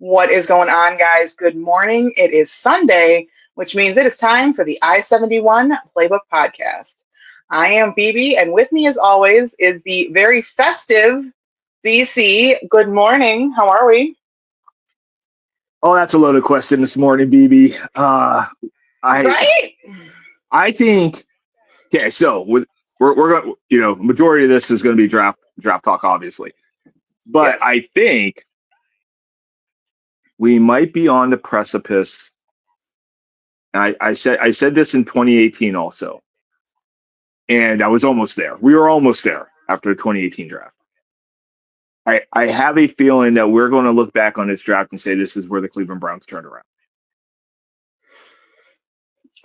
What is going on, guys? Good morning. It is Sunday, which means it is time for the I-71 Playbook Podcast. I am BB, and with me, as always, is the very festive BC. Good morning. How are we? Oh, that's a loaded question this morning, BB. Right? I think. Okay, so we're going. Majority of this is going to be draft talk, obviously, but Yes. I think we might be on the precipice. I said this in 2018 also, and I was almost there. We were almost there after the 2018 draft. I have a feeling that we're going to look back on this draft and say this is where the Cleveland Browns turned around.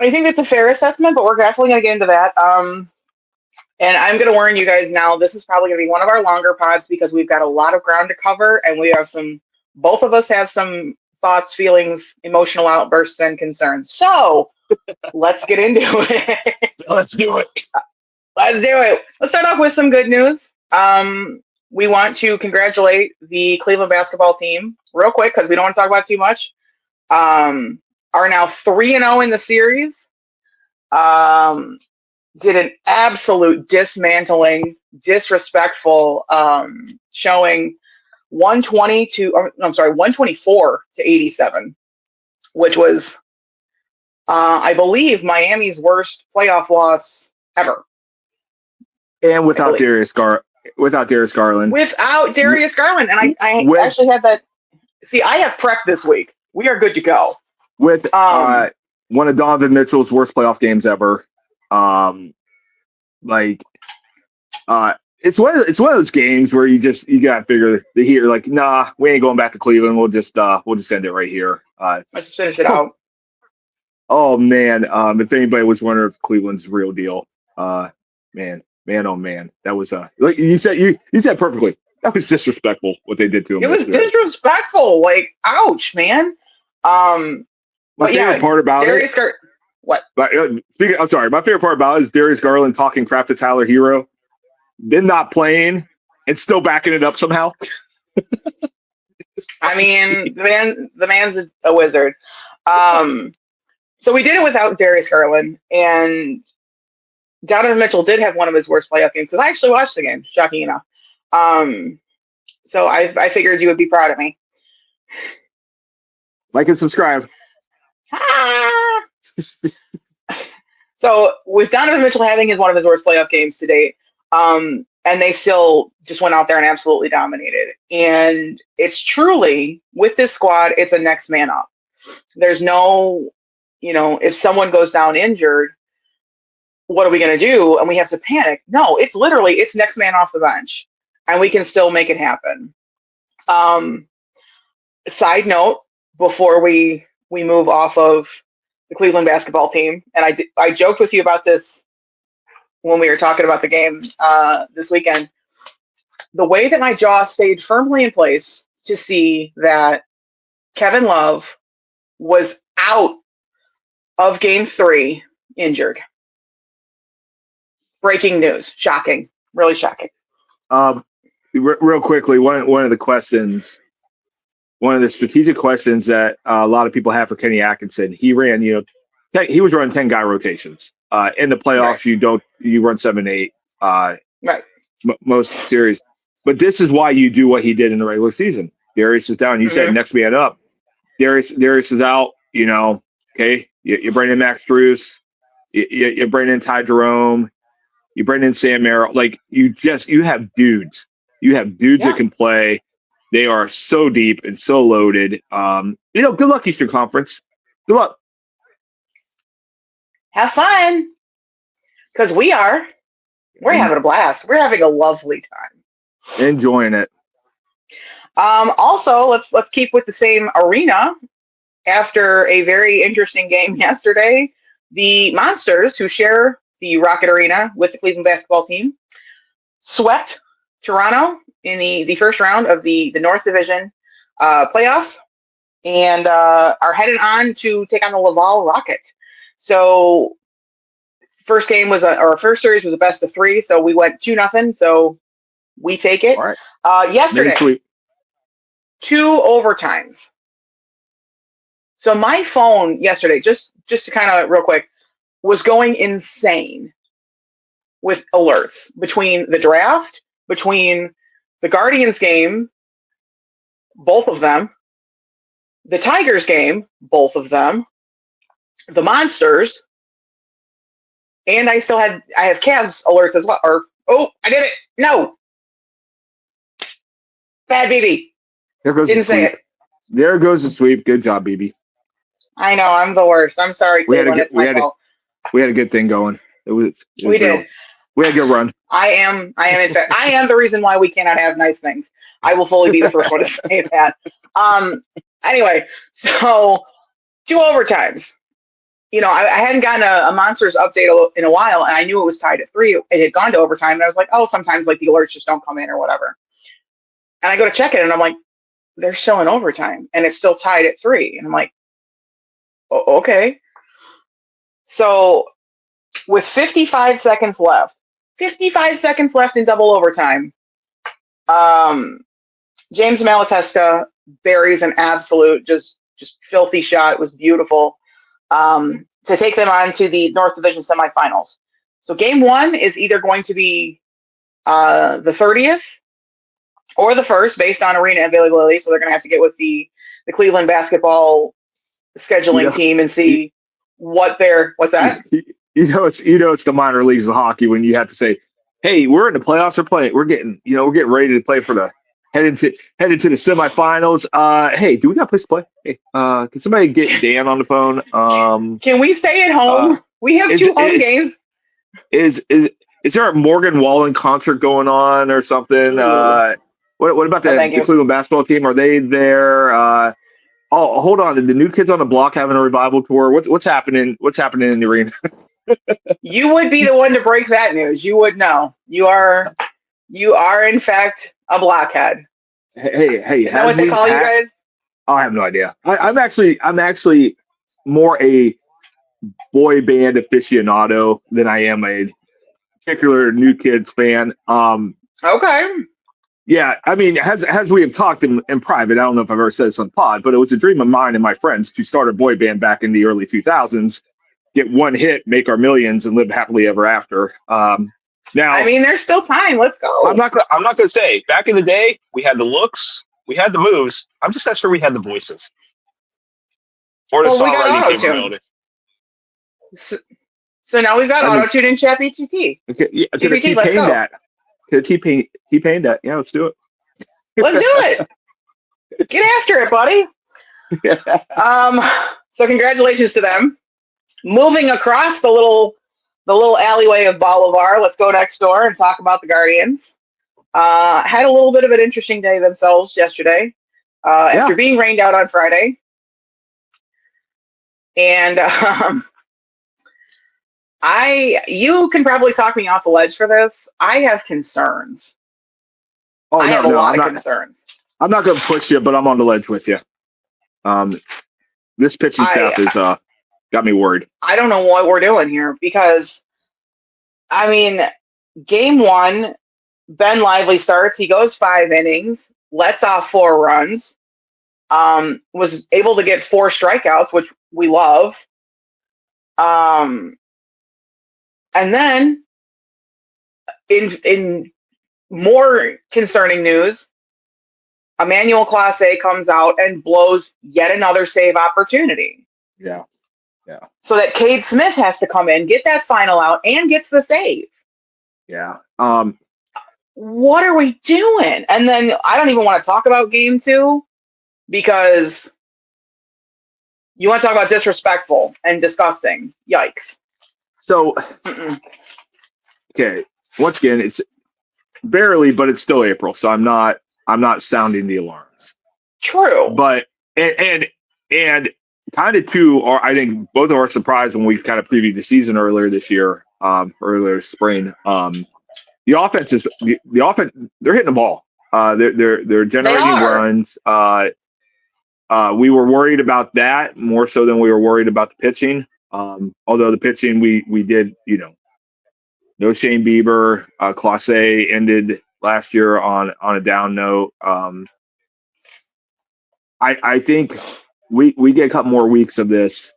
I think it's a fair assessment, but we're definitely going to get into that. And I'm going to warn you guys now, this is probably going to be one of our longer pods because we've got a lot of ground to cover, and we have both of us have some thoughts, feelings, emotional outbursts, and concerns. So let's get into it. Let's do it. Let's do it. Let's start off with some good news. We want to congratulate the Cleveland basketball team real quick because we don't want to talk about it too much. Are now 3-0 in the series. Did an absolute dismantling, disrespectful showing 124 to 87, which was, I believe, Miami's worst playoff loss ever. And without Darius Garland. Without Darius Garland. And I actually had that. See, I have prep this week. We are good to go. With one of Donovan Mitchell's worst playoff games ever. It's one of those games where you gotta figure the Heat are like, nah, we ain't going back to Cleveland. We'll just end it right here. Let's finish it out. Oh man, if anybody was wondering if Cleveland's real deal, man, oh man, that was like you said perfectly. That was disrespectful what they did to him. It was disrespectful. Like, ouch, man. My favorite part about Darius it. What? I'm sorry. My favorite part about it is Darius Garland talking crap to Tyler Hero, then not playing and still backing it up somehow. I mean, the man's a wizard. So we did it without Darius Garland, and Donovan Mitchell did have one of his worst playoff games because I actually watched the game, shocking enough. So I figured you would be proud of me. Like and subscribe. So with Donovan Mitchell having one of his worst playoff games to date, and they still just went out there and absolutely dominated. And it's truly, with this squad, it's a next man up. There's no, if someone goes down injured, what are we going to do? And we have to panic. No, it's next man off the bench. And we can still make it happen. Side note, before we move off of the Cleveland basketball team, and I joked with you about this when we were talking about the game this weekend, the way that my jaw stayed firmly in place to see that Kevin Love was out of Game 3 injured. Breaking news. Shocking. Really shocking. Real quickly, one of the strategic questions that a lot of people have for Kenny Atkinson, he ran, he was running 10-guy rotations. In the playoffs, right. You run 7-8. Right. Most series. But this is why you do what he did in the regular season. Darius is down. You said next man up. Darius is out, okay? You bring in Max Strus. You bring in Ty Jerome. You bring in Sam Merrill. Like, you have dudes. You have dudes that can play. They are so deep and so loaded. Good luck, Eastern Conference. Good luck. Have fun. Because we're having a blast. We're having a lovely time. Enjoying it. Also, let's keep with the same arena. After a very interesting game yesterday, the Monsters, who share the Rocket Arena with the Cleveland basketball team, swept Toronto in the first round of the North Division playoffs, and are headed on to take on the Laval Rocket. So first series was a best of 3, so we went 2-0. So we take it. All right. Yesterday, 2 overtimes. So my phone yesterday, just to kind of real quick, was going insane with alerts between the draft, between the Guardians game, both of them, the Tigers game, both of them, the Monsters, and I have Cavs alerts as well. I did it. No. Bad BB. There goes Didn't the say sweep. it. There goes the sweep. Good job, BB. I know, I'm the worst. I'm sorry, Cleveland. It's my fault. We had a good thing going. We did. We had a good run. I am in fact I am the reason why we cannot have nice things. I will fully be the first one to say that. Anyway, so 2 overtimes. I hadn't gotten a Monsters update in a while, and I knew it was tied at 3. It had gone to overtime, and I was like, oh, sometimes like the alerts just don't come in or whatever. And I go to check it, and I'm like, they're still in overtime, and it's still tied at 3. And I'm like, okay. So with 55 seconds left in double overtime, James Malatesta buries an absolute just filthy shot. It was beautiful. To take them on to the North Division semifinals. So game 1 is either going to be the 30th or the 1st based on arena availability. So they're going to have to get with the Cleveland basketball scheduling team and see what's that? It's the minor leagues of hockey when you have to say, hey, we're in the playoffs or playing. We're getting ready to play for the headed to the semifinals. Hey, do we got a place to play? Hey, can somebody get Dan on the phone? Can we stay at home? We have 2 home games. Is there a Morgan Wallen concert going on or something? What about the Cleveland basketball team? Are they there? Hold on. Did the New Kids on the Block having a revival tour? What's happening? What's happening in the arena? You would be the one to break that news. You would know. You are in fact a blockhead. Hey! Is that what they call you guys? Oh, I have no idea. I'm actually more a boy band aficionado than I am a particular New Kids fan. Okay. Yeah, I mean, as we have talked in private, I don't know if I've ever said this on pod, but it was a dream of mine and my friends to start a boy band back in the early 2000s, get one hit, make our millions, and live happily ever after. Now, I mean, there's still time. Let's go. I'm not going to say back in the day we had the looks, we had the moves. I'm just not sure we had the voices or the songwriting capability. So now we've got auto-tune and ChatGPT. Could T-Pain that? Yeah, let's do it. Let's do it. Get after it, buddy. So congratulations to them. Moving across the little alleyway of Bolivar, let's go next door and talk about the Guardians. Had a little bit of an interesting day themselves yesterday after being rained out on Friday. And you can probably talk me off the ledge for this. I have concerns. I have a lot of concerns. I'm not going to push you, but I'm on the ledge with you. This pitching staff has got me worried. I don't know what we're doing here because, I mean, game 1, Ben Lively starts. He goes 5 innings, lets off 4 runs, was able to get 4 strikeouts, which we love. And then, in more concerning news, Emmanuel Clase comes out and blows yet another save opportunity. Yeah. So that Cade Smith has to come in, get that final out, and gets the save. Yeah. What are we doing? And then I don't even want to talk about game 2 because you want to talk about disrespectful and disgusting. Yikes. So, okay. Once again, it's barely, but it's still April, so I'm not sounding the alarms. True. But and kind of too, or I think both of our surprised when we kind of previewed the season earlier this year, earlier spring. The offense is the offense. They're hitting the ball. They're generating runs. We were worried about that more so than we were worried about the pitching. Although the pitching, we did, no Shane Bieber. Clase ended last year on a down note. I think we get a couple more weeks of this.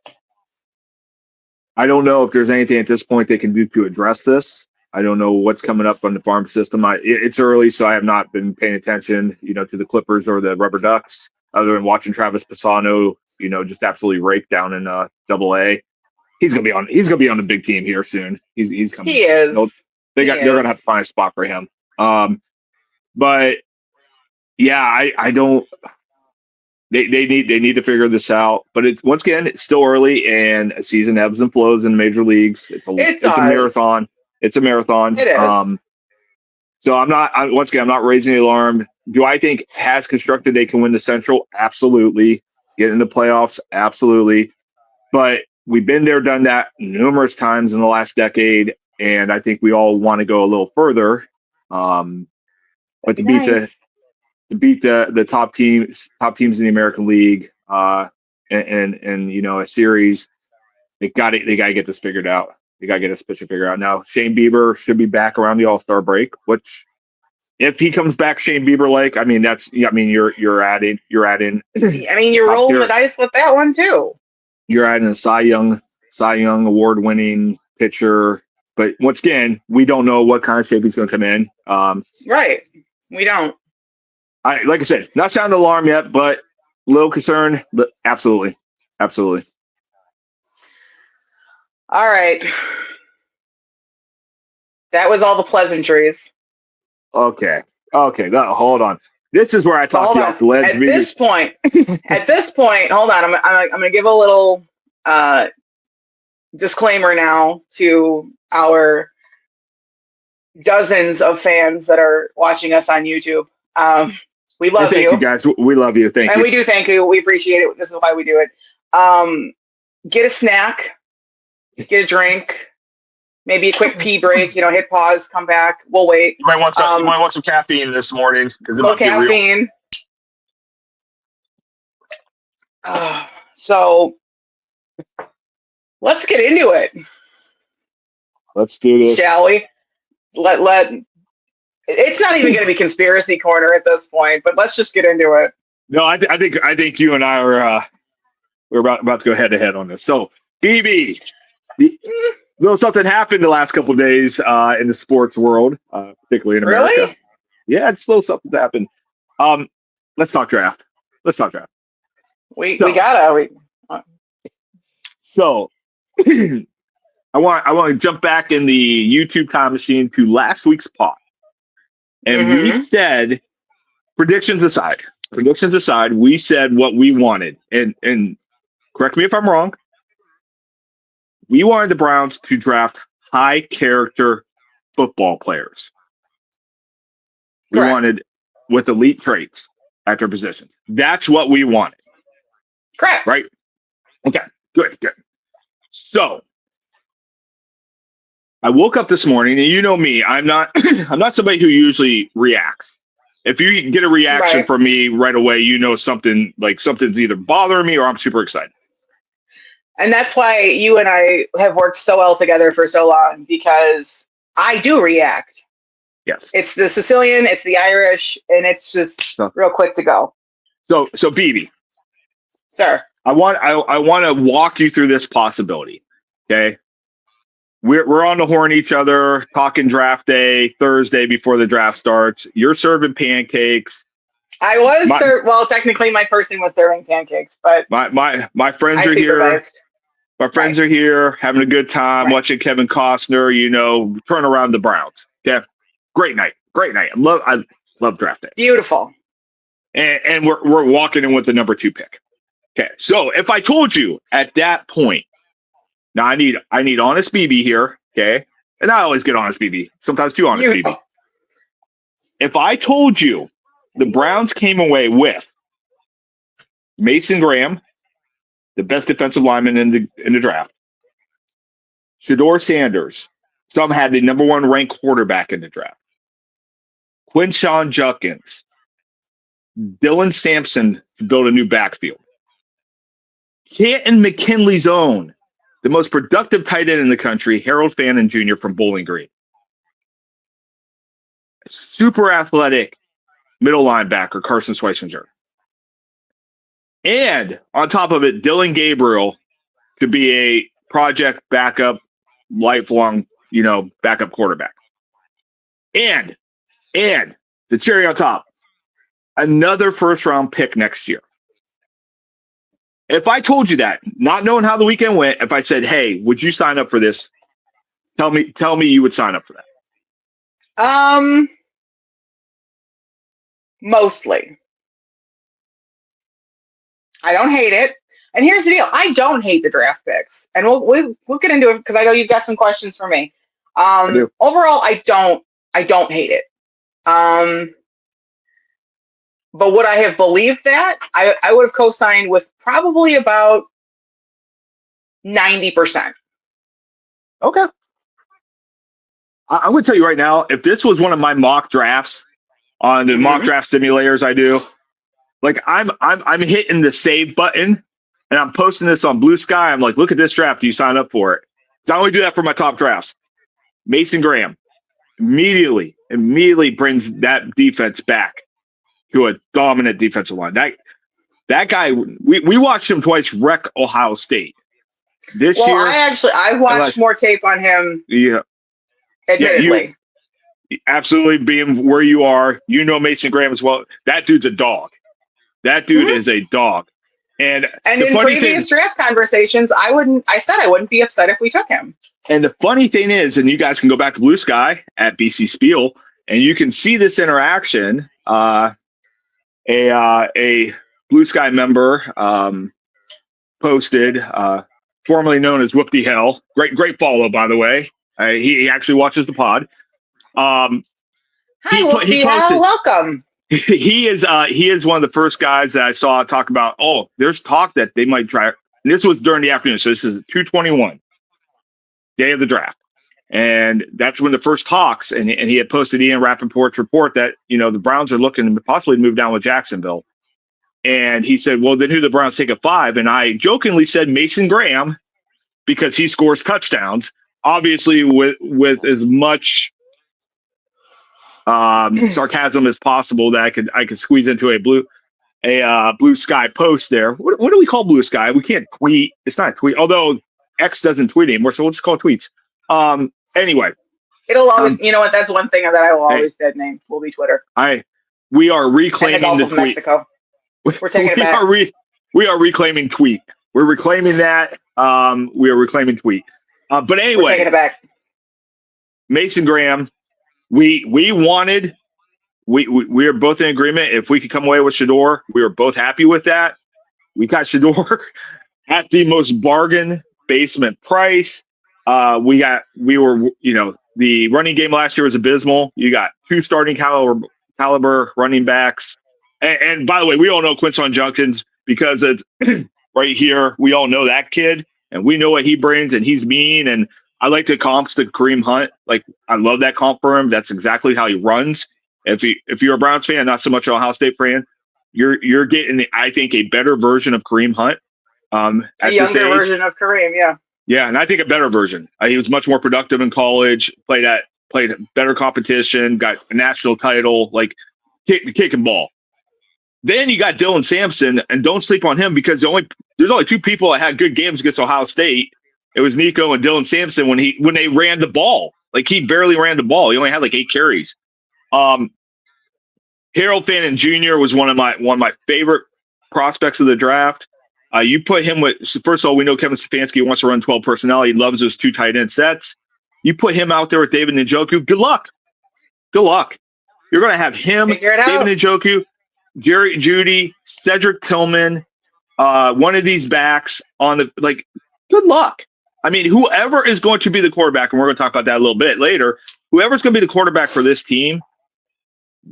I don't know if there's anything at this point they can do to address this. I don't know what's coming up on the farm system. It's early, so I have not been paying attention, to the Clippers or the Rubber Ducks, other than watching Travis Pisano, just absolutely rake down in AA. He's gonna be on the big team here soon. He's coming. He is. They're gonna have to find a spot for him. But yeah, I don't. They need to figure this out. But it's once again, it's still early, and a season ebbs and flows in major leagues. It's a marathon. It's a marathon. It is. So I'm not raising the alarm. Do I think as constructed they can win the Central? Absolutely. Get in the playoffs? Absolutely. But we've been there, done that numerous times in the last decade, and I think we all want to go a little further. But to beat the top teams in the American League, and a series, they got to get this figured out. They got to get this pitcher figured out. Now, Shane Bieber should be back around the All-Star break, which if he comes back Shane Bieber-like, you're adding. You're rolling the dice with that one too. You're adding a Cy Young award-winning pitcher, but once again, we don't know what kind of shape he's going to come in. Right, we don't. Like I said, not sounding alarm yet, but a little concerned. But absolutely. All right. That was all the pleasantries. Okay. Hold on. This is where I talk you off the ledge. At this point, hold on. I'm going to give a little disclaimer now to our dozens of fans that are watching us on YouTube. We love you. Thank you, guys. We love you. Thank you. And we do thank you. We appreciate it. This is why we do it. Get a snack. Get a drink, maybe a quick pee break. Hit pause, come back. We'll wait. You might want some caffeine this morning because little caffeine. So let's get into it. Let's do this, shall we? Let. It's not even going to be conspiracy corner at this point, but let's just get into it. No, I think you and I are we're about to go head to head on this. So, BB. Little something happened the last couple of days in the sports world, particularly in America. Really? Yeah, just a little something happened. Let's talk draft. We gotta. So, I want to jump back in the YouTube time machine to last week's pod, and we said predictions aside, we said what we wanted, and correct me if I'm wrong. We wanted the Browns to draft high-character football players. We wanted with elite traits at their positions. That's what we wanted. Correct. Right? Okay. Good. So, I woke up this morning, and you know me, I'm not somebody who usually reacts. If you get a reaction from me right away, something's either bothering me or I'm super excited. And that's why you and I have worked so well together for so long, because I do react. Yes. It's the Sicilian, it's the Irish, and it's just real quick to go. So BB. Sir. I want to walk you through this possibility. Okay. We're on the horn each other, talking draft day, Thursday before the draft starts. You're serving pancakes. I was technically my person was serving pancakes, but my friends are here. My friends are here having a good time watching Kevin Costner, turn around the Browns. Okay. Great night. I love draft day. Beautiful. And we're walking in with the number 2 pick. Okay. So if I told you at that point, now I need honest BB here. Okay. And I always get honest BB, sometimes too honest BB. If I told you the Browns came away with Mason Graham, the best defensive lineman in the draft, Shedeur Sanders, some had the number 1 ranked quarterback in the draft, Quinshon Judkins, Dylan Sampson to build a new backfield, Canton McKinley's own, the most productive tight end in the country, Harold Fannin Jr. from Bowling Green, super athletic middle linebacker, Carson Schweitzinger, And on top of it, Dylan Gabriel could be a project backup, lifelong, backup quarterback. And the cherry on top, another first-round pick next year. If I told you that, not knowing how the weekend went, if I said, "Hey, would you sign up for this?" Tell me you would sign up for that. Mostly. I don't hate it. And here's the deal. I don't hate the draft picks. And we'll get into it because I know you've got some questions for me. Overall, I don't hate it. But would I have believed that? I would have co-signed with probably about 90%. Okay. I'm going to tell you right now, if this was one of my mock drafts on the mock draft simulators I do, like I'm hitting the save button and I'm posting this on Blue Sky. I'm like, look at this draft. Do you sign up for it? I only do that for my top drafts. Mason Graham immediately brings that defense back to a dominant defensive line. That guy, we watched him twice wreck Ohio State. This year, I watched more tape on him. Yeah. Admittedly. Absolutely, being where you are, Mason Graham as well. That dude's a dog. That dude is a dog. And in previous draft conversations, I said I wouldn't be upset if we took him. And the funny thing is, and you guys can go back to Blue Sky at BC Spiel, and you can see this interaction. A Blue Sky member posted, formerly known as Whoopty Hell. Great follow, by the way. He actually watches the pod. Hi, Whoopty Hell. Welcome. He is one of the first guys that I saw talk about, there's talk that they might try. And this was during the afternoon. So this is 2/21, day of the draft. And that's when the first talks, and he had posted Ian Rappaport's report that, the Browns are looking to possibly move down with Jacksonville. And he said, well, then who the Browns take at 5? And I jokingly said Mason Graham because he scores touchdowns, obviously with as much sarcasm as possible that I could squeeze into a Blue Sky post there. What do we call Blue Sky? We can't tweet. It's not a tweet, although X doesn't tweet anymore, so we'll just call it tweets. Anyway, it'll always. You know what? That's one thing that I will always dead name. Will be Twitter. We are reclaiming the Gulf of tweet. Mexico. We're taking it back. We are reclaiming tweet. We're reclaiming that. We are reclaiming tweet. But anyway, we're taking it back. Mason Graham. We are both in agreement. If we could come away with Shedeur, we were both happy with that. We got Shedeur at the most bargain basement price. The running game last year was abysmal. You got 2 starting caliber running backs. And by the way, we all know Quinshon Judkins because it's right here. We all know that kid, and we know what he brings, and he's mean. And I like the comps to Kareem Hunt. Like, I love that comp for him. That's exactly how he runs. If you're a Browns fan, not so much an Ohio State fan, you're getting, I think, a better version of Kareem Hunt. A younger version of Kareem, yeah. Yeah, and I think a better version. He was much more productive in college, played better competition, got a national title, kicking ball. Then you got Dylan Sampson, and don't sleep on him because there's only 2 people that had good games against Ohio State. It was Nico and Dylan Sampson when they ran the ball. Like, he barely ran the ball. He only had 8 carries. Harold Fannin Jr. was one of my favorite prospects of the draft. You put him with, first of all, we know Kevin Stefanski wants to run 12 personnel. He loves those 2 tight end sets. You put him out there with David Njoku. Good luck. You're going to have him, David Njoku, Jerry Jeudy, Cedric Tillman, one of these backs on the good luck. I mean, whoever is going to be the quarterback, and we're going to talk about that a little bit later, whoever's going to be the quarterback for this team,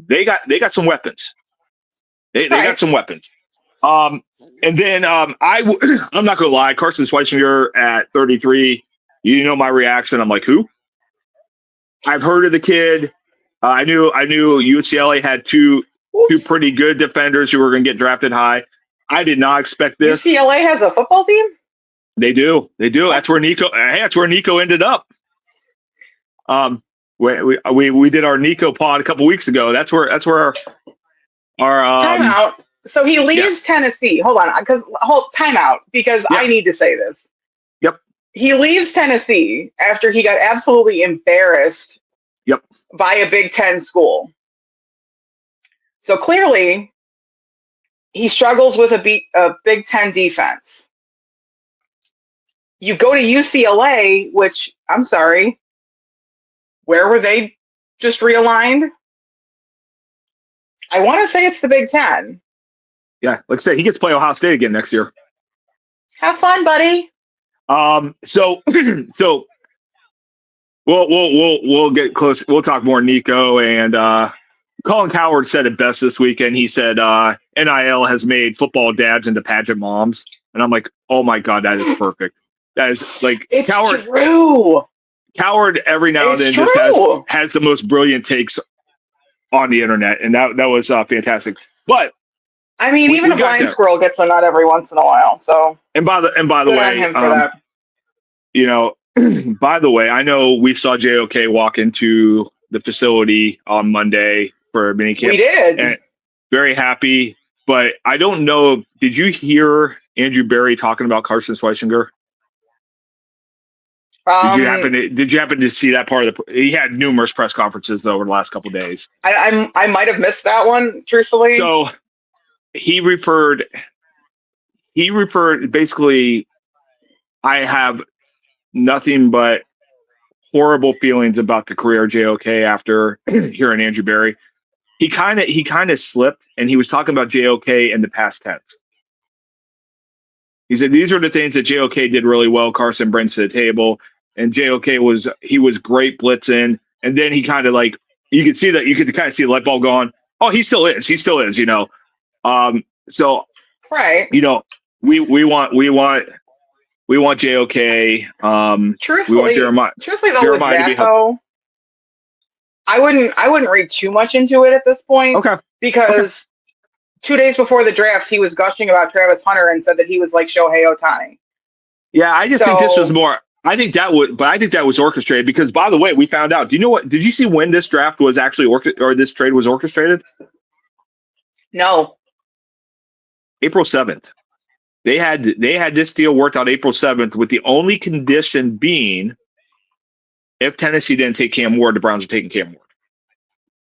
they got some weapons. They got some weapons. And then I'm not going to lie, Carson Schweitzinger at 33, you know my reaction. I'm like, who? I've heard of the kid. I knew UCLA had two pretty good defenders who were going to get drafted high. I did not expect this. UCLA has a football team? They do. That's where Nico ended up. We did our Nico pod a couple weeks ago. That's where our time out. So he leaves Tennessee. Hold on, time out, because I need to say this. Yep. He leaves Tennessee after he got absolutely embarrassed. Yep. By a Big Ten school. So clearly, he struggles with a Big Ten defense. You go to UCLA, which, I'm sorry, where were they just realigned? I want to say it's the Big Ten. Yeah, like I said, he gets to play Ohio State again next year. Have fun, buddy. So we'll get close. We'll talk more Nico, and Colin Cowherd said it best this weekend. He said NIL has made football dads into pageant moms, and I'm like, oh my God, that is perfect. That is like it's Cowherd. True. Cowherd every now and then just has the most brilliant takes on the internet, and that was fantastic. But I mean, even a blind squirrel gets a nut every once in a while. So and by the way, him for that. You know, by the way, I know we saw JOK walk into the facility on Monday for minicamp. We did. And very happy, but I don't know. Did you hear Andrew Berry talking about Carson Schweitzinger? Did you happen to see that part of he had numerous press conferences though over the last couple of days. I might have missed that one, truthfully. So he referred basically, I have nothing but horrible feelings about the career of JOK after hearing Andrew Berry. He kind of slipped, and he was talking about JOK in the past tense. He said these are the things that JOK did really well. Carson brings to the table, and JOK was great blitzing, and then he kind of like you could kind of see the light bulb going. Oh, he still is, you know. So right, you know, we want JOK. Truthfully, we want Jeremiah to be though, I wouldn't read too much into it at this point. Okay. Because 2 days before the draft, he was gushing about Travis Hunter and said that he was like Shohei Ohtani. Yeah, I just think this was more. I think that was orchestrated because, by the way, we found out. Do you know what? Did you see when this draft was actually or this trade was orchestrated? No. April 7th. They had this deal worked out April 7th, with the only condition being if Tennessee didn't take Cam Ward, the Browns are taking Cam Ward.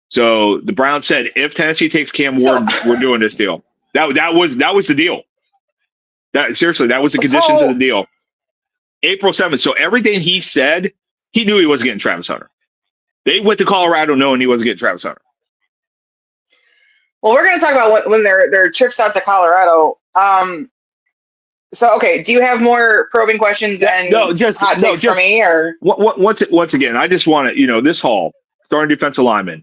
So the Browns said, if Tennessee takes Cam Ward, we're doing this deal. That was the deal. That was the conditions of the deal. April 7th. So everything he said, he knew he wasn't getting Travis Hunter. They went to Colorado knowing he wasn't getting Travis Hunter. Well, we're going to talk about when their trips out to Colorado. So, okay, do you have more probing questions and hot takes for me? Or once again, I just want to, this Hall, starting defensive lineman,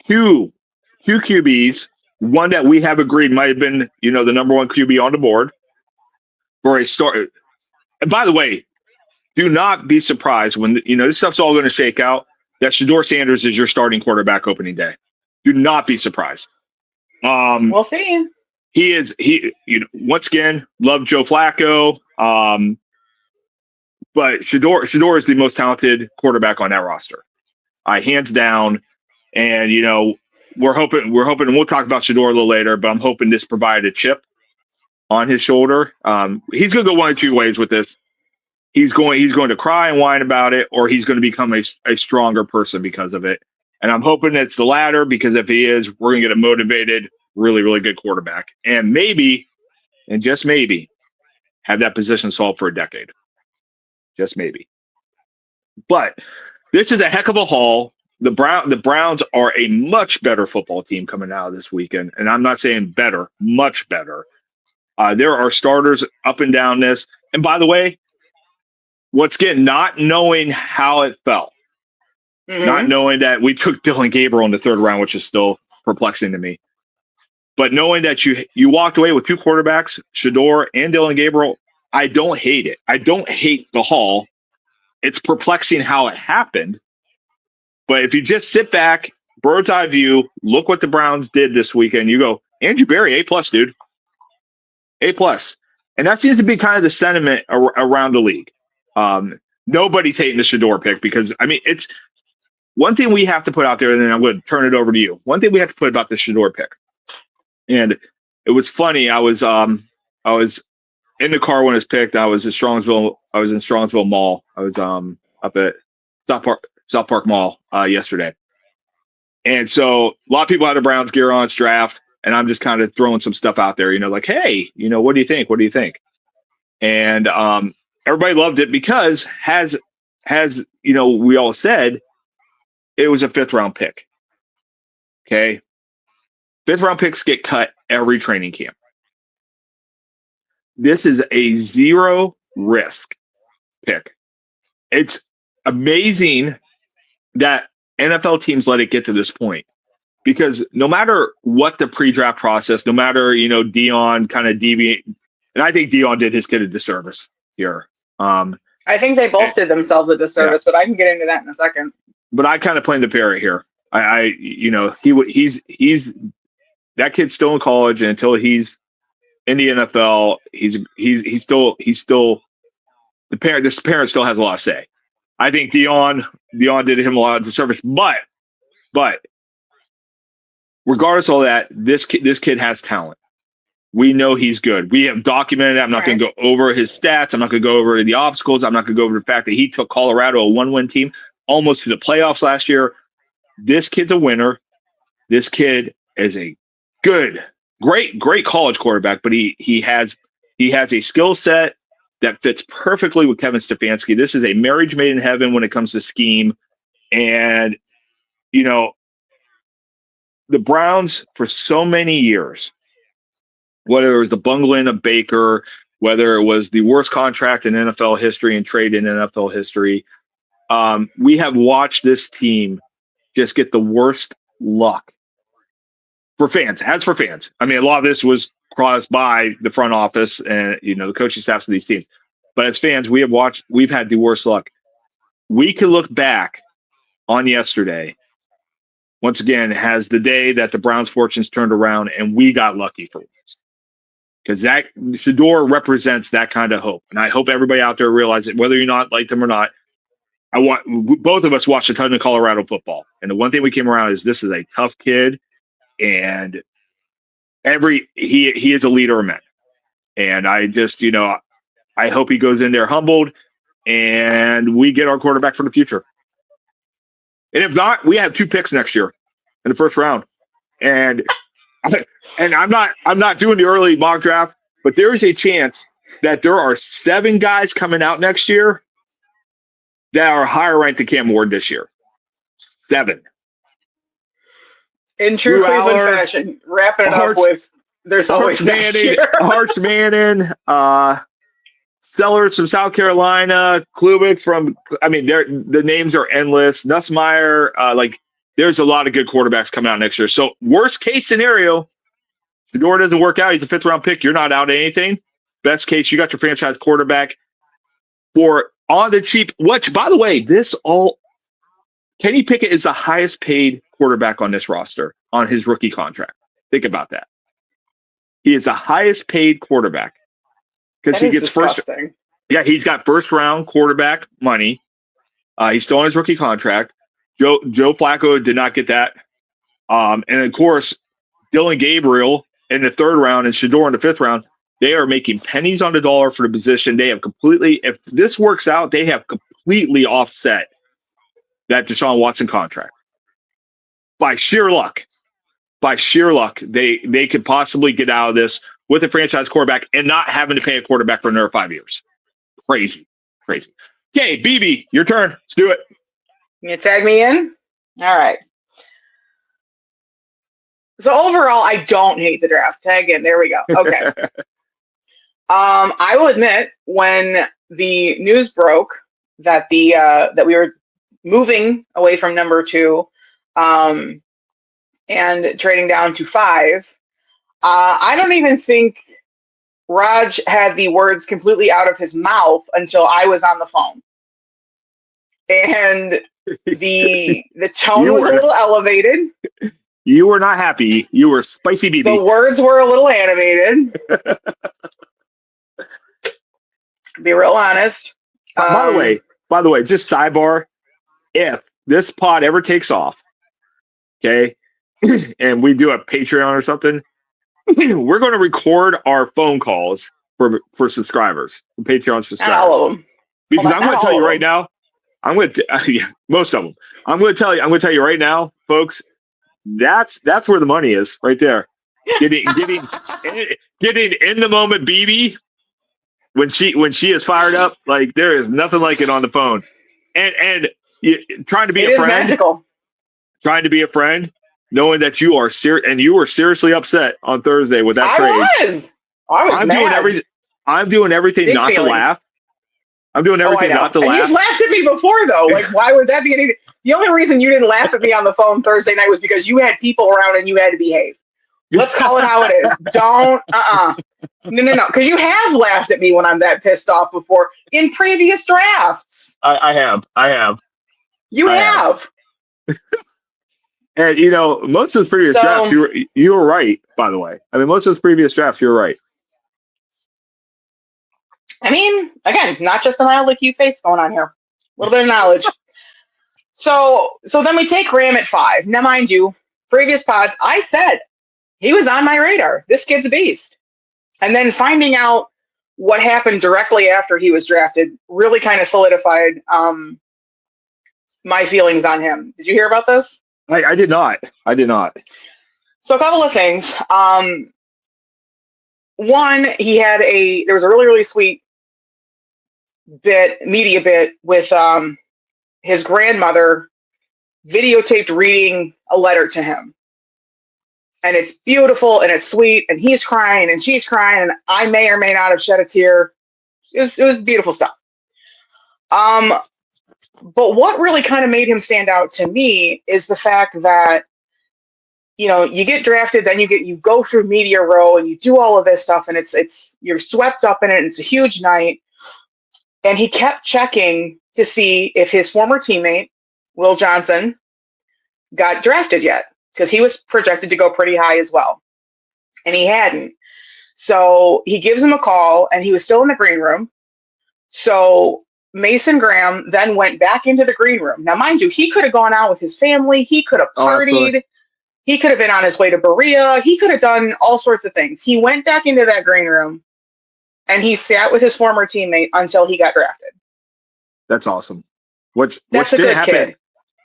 two QBs, one that we have agreed might have been, the number one QB on the board for a start. And by the way, do not be surprised when, this stuff's all going to shake out, that Shedeur Sanders is your starting quarterback opening day. Do not be surprised. We'll see. Once again, love Joe Flacco. But Shedeur is the most talented quarterback on that roster. Hands down. And, we're hoping, and we'll talk about Shedeur a little later, but I'm hoping this provided a chip on his shoulder. He's going to go one of two ways with this. He's going to cry and whine about it, or he's going to become a stronger person because of it. And I'm hoping it's the latter, because if he is, we're going to get a motivated, really, really good quarterback. And maybe, and just maybe, have that position solved for a decade. Just maybe. But this is a heck of a haul. The Browns are a much better football team coming out of this weekend. And I'm not saying better, much better. There are starters up and down this. And by the way, once again, not knowing how it felt. Mm-hmm. Not knowing that we took Dylan Gabriel in the third round, which is still perplexing to me. But knowing that you walked away with two quarterbacks, Shedeur and Dylan Gabriel, I don't hate it. I don't hate the haul. It's perplexing how it happened. But if you just sit back, bird's eye view, look what the Browns did this weekend, you go, Andrew Berry, A+, dude. A+. And that seems to be kind of the sentiment around the league. Nobody's hating the Shedeur pick because, it's one thing we have to put out there, and then I'm going to turn it over to you. One thing we have to put about the Shedeur pick. And it was funny. I was in the car when it was picked. I was in Strongsville Mall. I was up at South Park Mall yesterday. And so a lot of people had the Browns gear on. It's draft, and I'm just kind of throwing some stuff out there, like, hey, what do you think? What do you think? And everybody loved it because we all said it was a 5th round pick. Okay. 5th round picks get cut every training camp. This is a 0 risk pick. It's amazing that NFL teams let it get to this point, because no matter what the pre-draft process, no matter, Dion kind of deviate, and I think Dion did his kid a disservice here. I think they both did themselves a disservice, but I can get into that in a second. But I kind of play the parrot here. He's that kid's still in college, and until he's in the NFL, he's still the parent. This parent still has a lot to say. I think Dion did him a lot of service, but regardless of all that, this kid has talent. We know he's good. We have documented it. I'm not going to go over his stats. I'm not going to go over the obstacles. I'm not going to go over the fact that he took Colorado, a 1-win team, almost to the playoffs last year. This kid's a winner. This kid is a great college quarterback, but he has a skill set that fits perfectly with Kevin Stefanski. This is a marriage made in heaven when it comes to scheme. And, the Browns for so many years, whether it was the bungling of Baker, whether it was the worst contract in NFL history and trade in NFL history, we have watched this team just get the worst luck. For fans, I mean, a lot of this was caused by the front office and, the coaching staffs of these teams. But as fans, we've had the worst luck. We could look back on yesterday, once again, as the day that the Browns' fortunes turned around and we got lucky for once. Because that Shedeur represents that kind of hope. And I hope everybody out there realizes it, whether you not like them or not. Both of us watched a ton of Colorado football. And the one thing we came around is this is a tough kid. And he is a leader of men. And I just, I hope he goes in there humbled and we get our quarterback for the future. And if not, we have 2 picks next year in the first round. And I'm not doing the early mock draft, but there is a chance that there are 7 guys coming out next year that are higher ranked than Cam Ward this year. 7. In true Cleveland fashion, wrapping it up with there's always next year. Arch Manning, Sellers from South Carolina, Klubik the names are endless. Nussmeier, there's a lot of good quarterbacks coming out next year. So worst case scenario, Shedeur doesn't work out. He's a 5th round pick. You're not out of anything. Best case, you got your franchise quarterback for on the cheap. Which, by the way, Kenny Pickett is the highest paid quarterback on this roster on his rookie contract. Think about that. He is the highest paid quarterback because he gets disgusting. First. Yeah, he's got first round quarterback money. He's still on his rookie contract. Joe Flacco did not get that. And of course, Dylan Gabriel in the 3rd round and Shedeur in the 5th round. They are making pennies on the dollar for the position. They have if this works out, they have completely offset that Deshaun Watson contract. By sheer luck, they could possibly get out of this with a franchise quarterback and not having to pay a quarterback for another 5 years. Crazy. Okay, BB, your turn. Let's do it. You tag me in? All right. So overall, I don't hate the draft. Tag in. There we go. Okay. I will admit, when the news broke that that we were moving away from number 2 and trading down to 5, I don't even think Raj had the words completely out of his mouth until I was on the phone. And the tone was a little elevated. You were not happy. You were spicy BB. The words were a little animated. Be real honest. By the way, just sidebar. If this pod ever takes off, okay, and we do a Patreon or something, we're going to record our phone calls for subscribers, for Patreon Not subscribers. all of them. Because Well, I'm going to tell you right now, yeah, most of them. I'm going to tell you right now, folks, that's where the money is right there. Getting in the moment BB when she is fired up, like there is nothing like it on the phone. And trying to be a friend, magical. Trying to be a friend, knowing that you are and you were seriously upset on Thursday with that trade. I was mad. I'm doing everything Big not feelings. to laugh. I'm doing everything not to laugh. And you've laughed at me before, though. Like, why would that be anything? The only reason you didn't laugh at me on the phone Thursday night was because you had people around and you had to behave. Let's call it how it is. Don't, No. Because you have laughed at me when I'm that pissed off before in previous drafts. I have. You have. And, most of those previous drafts, you were right, by the way. I mean, most of those previous drafts, you were right. I mean, again, not just an IQ face going on here. A little bit of knowledge. So then we take Graham at 5. Now, mind you, previous pods, I said he was on my radar. This kid's a beast. And then finding out what happened directly after he was drafted really kind of solidified my feelings on him. Did you hear about this? I did not. So a couple of things. One, there was a really, really sweet media bit with his grandmother videotaped reading a letter to him. And it's beautiful and it's sweet and he's crying and she's crying and I may or may not have shed a tear. It was beautiful stuff. But what really kind of made him stand out to me is the fact that, you get drafted, then you go through media row and you do all of this stuff and you're swept up in it and it's a huge night. And he kept checking to see if his former teammate, Will Johnson, got drafted yet, because he was projected to go pretty high as well. And he hadn't. So he gives him a call and he was still in the green room. So Mason Graham then went back into the green room. Now, mind you, he could have gone out with his family. He could have partied. He could have been on his way to Berea. He could have done all sorts of things. He went back into that green room and he sat with his former teammate until he got drafted. That's awesome. That's a good kid.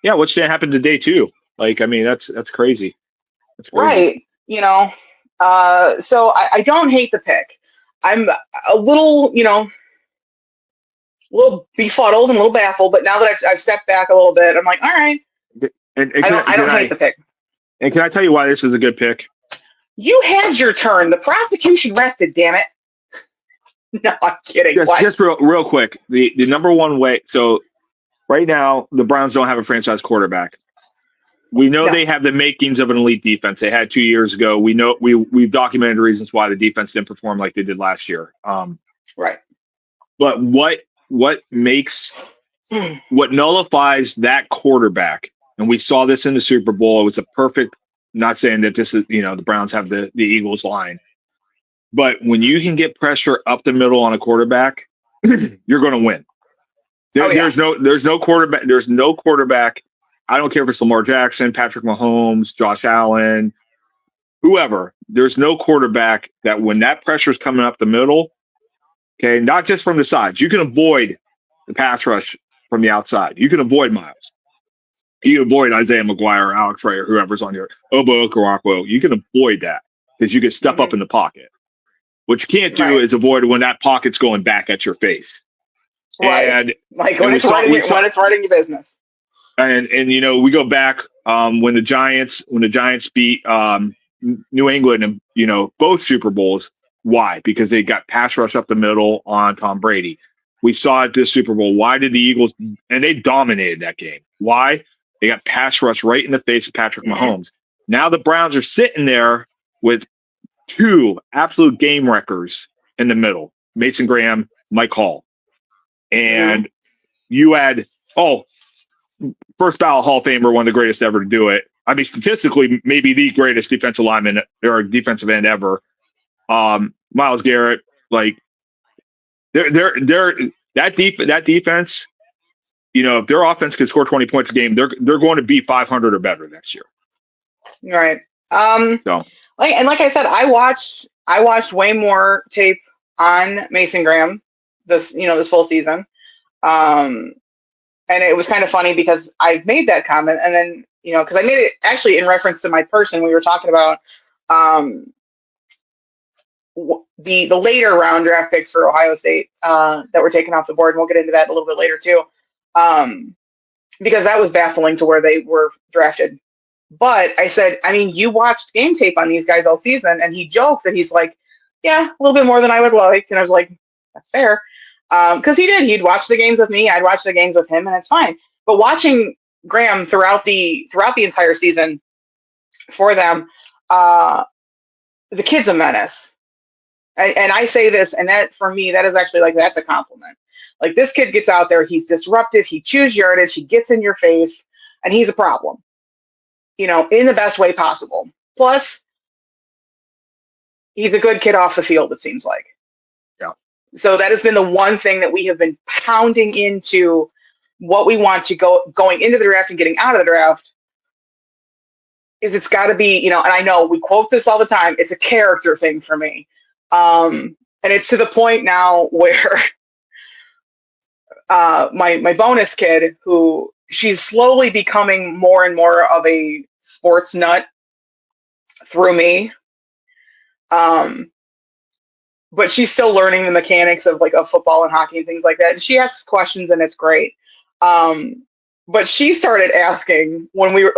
Yeah, which didn't happen today too. Like, I mean, that's crazy. That's crazy. Right. So I don't hate the pick. I'm a little, a little befuddled and a little baffled, but now that I've stepped back a little bit, I'm like, all right. And I don't hate the pick. And can I tell you why this is a good pick? You had your turn. The prosecution rested, damn it. No, I'm kidding. Just real quick. The number one way. So right now, the Browns don't have a franchise quarterback. We know they have the makings of an elite defense. They had 2 years ago. We know we've documented reasons why the defense didn't perform like they did last year. Right. But what nullifies that quarterback? And we saw this in the Super Bowl. It was a perfect, not saying that this is, the Browns have the Eagles line. But when you can get pressure up the middle on a quarterback, you're going to win. There's no quarterback. There's no quarterback. I don't care if it's Lamar Jackson, Patrick Mahomes, Josh Allen, whoever. There's no quarterback that when that pressure is coming up the middle, okay, not just from the sides. You can avoid the pass rush from the outside. You can avoid Miles. You can avoid Isaiah McGuire or Alex Ray or whoever's on your Obo Okoronkwo. You can avoid that because you can step up in the pocket. What you can't do is avoid when that pocket's going back at your face. Right. And like when it's right in your business. And we go back when the Giants beat New England in both Super Bowls. Why? Because they got pass rush up the middle on Tom Brady. We saw it this Super Bowl. Why did the Eagles and they dominated that game? Why? They got pass rush right in the face of Patrick Mahomes. Now the Browns are sitting there with two absolute game wreckers in the middle, Mason Graham, Mike Hall. And you had, first ballot Hall of Famer, one of the greatest ever to do it. I mean, statistically, maybe the greatest defensive lineman or defensive end ever. Myles Garrett, like they're that defense, if their offense can score 20 points a game, they're going to be 500 or better next year. Right. like I said, I watched way more tape on Mason Graham this full season. And it was kind of funny because I made that comment, and then because I made it actually in reference to my person. We were talking about the later round draft picks for Ohio State that were taken off the board, and we'll get into that a little bit later too, because that was baffling to where they were drafted. But I said, I mean, you watched game tape on these guys all season, and he joked that he's like, yeah, a little bit more than I would like, and I was like, that's fair. Because he did. He'd watch the games with me. I'd watch the games with him, and it's fine. But watching Graham throughout the entire season for them, the kid's a menace. And I say this, and that for me, that is actually like that's a compliment. Like this kid gets out there, he's disruptive, he chews yardage, he gets in your face, and he's a problem. In the best way possible. Plus, he's a good kid off the field. It seems like. So that has been the one thing that we have been pounding into what we want to going into the draft and getting out of the draft is it's got to be, and I know we quote this all the time. It's a character thing for me. And it's to the point now where my bonus kid, who she's slowly becoming more and more of a sports nut through me. But she's still learning the mechanics of football and hockey and things like that. And she asks questions, and it's great. But she started asking when we were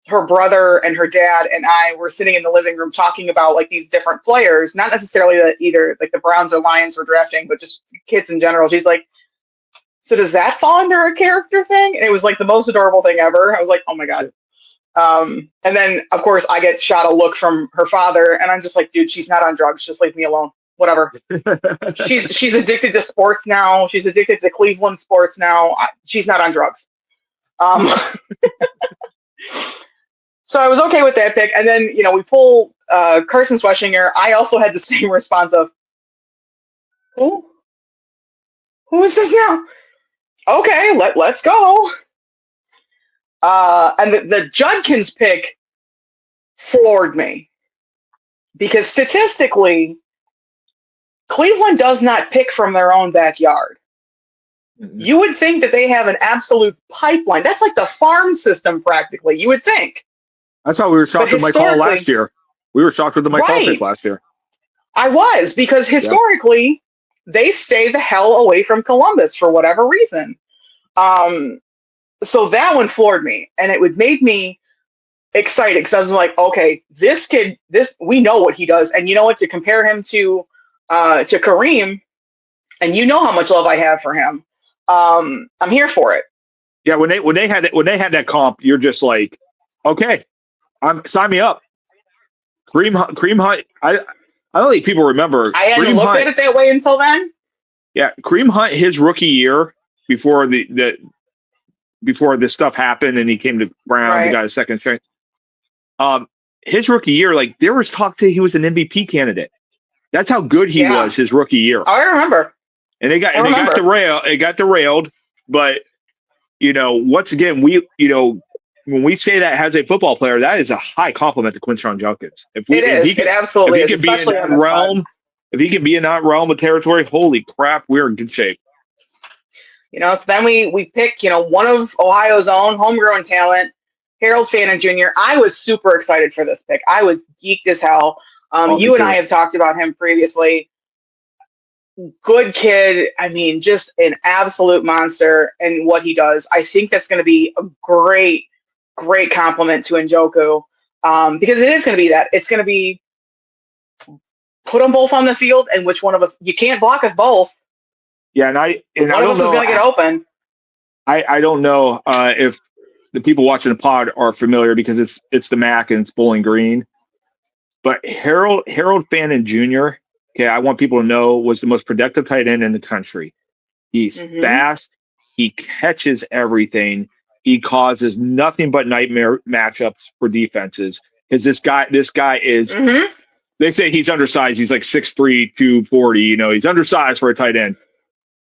her brother and her dad and I were sitting in the living room talking about these different players, not necessarily that either the Browns or Lions were drafting, but just kids in general. She's like, so does that fall under a character thing? And it was the most adorable thing ever. I was like, oh my God. And then of course I get shot a look from her father, and I'm just like, dude, she's not on drugs. Just leave me alone. Whatever. She's addicted to sports now. She's addicted to Cleveland sports now. She's not on drugs. So I was okay with that pick. And then, we pull Carson Sweshinger. I also had the same response of, who? Who is this now? Okay, let's go. And the Judkins pick floored me. Because statistically, Cleveland does not pick from their own backyard. Mm-hmm. You would think that they have an absolute pipeline. That's like the farm system, practically. You would think. That's how we were shocked with Mike Hall last year. We were shocked with the Mike Hall pick last year. I was, because historically, they stay the hell away from Columbus for whatever reason. So that one floored me, and it would make me excited because I was like, okay, this kid, we know what he does, and you know what? To compare him to Kareem, and you know how much love I have for him. I'm here for it. Yeah, when they had that comp, you're just like, okay, sign me up. Kareem Hunt. I don't think people remember. I hadn't looked at it that way until then. Yeah, Kareem Hunt, his rookie year before before this stuff happened and he came to Brown, he got a second chance. His rookie year, there was talk he was an MVP candidate. That's how good he was his rookie year. I remember. And it got derailed. But once again, when we say that as a football player, that is a high compliment to Quinshon Judkins. It absolutely is. Especially in that realm, if he can be in that realm of territory, holy crap, we're in good shape. Then we picked, one of Ohio's own homegrown talent, Harold Fannin Jr. I was super excited for this pick. I was geeked as hell. You and I have talked about him previously. Good kid. I mean, just an absolute monster in what he does. I think that's going to be a great compliment to Njoku, because it is going to be that. It's going to be put them both on the field, and which one of us, you can't block us both. Yeah, and I don't know. One of us is going to get open. I don't know if the people watching the pod are familiar, because it's the MAC and it's Bowling Green. But Harold Fannin Jr., okay, I want people to know, was the most productive tight end in the country. He's fast. He catches everything. He causes nothing but nightmare matchups for defenses. Because this guy is, they say he's undersized. He's like 6'3", 240. He's undersized for a tight end.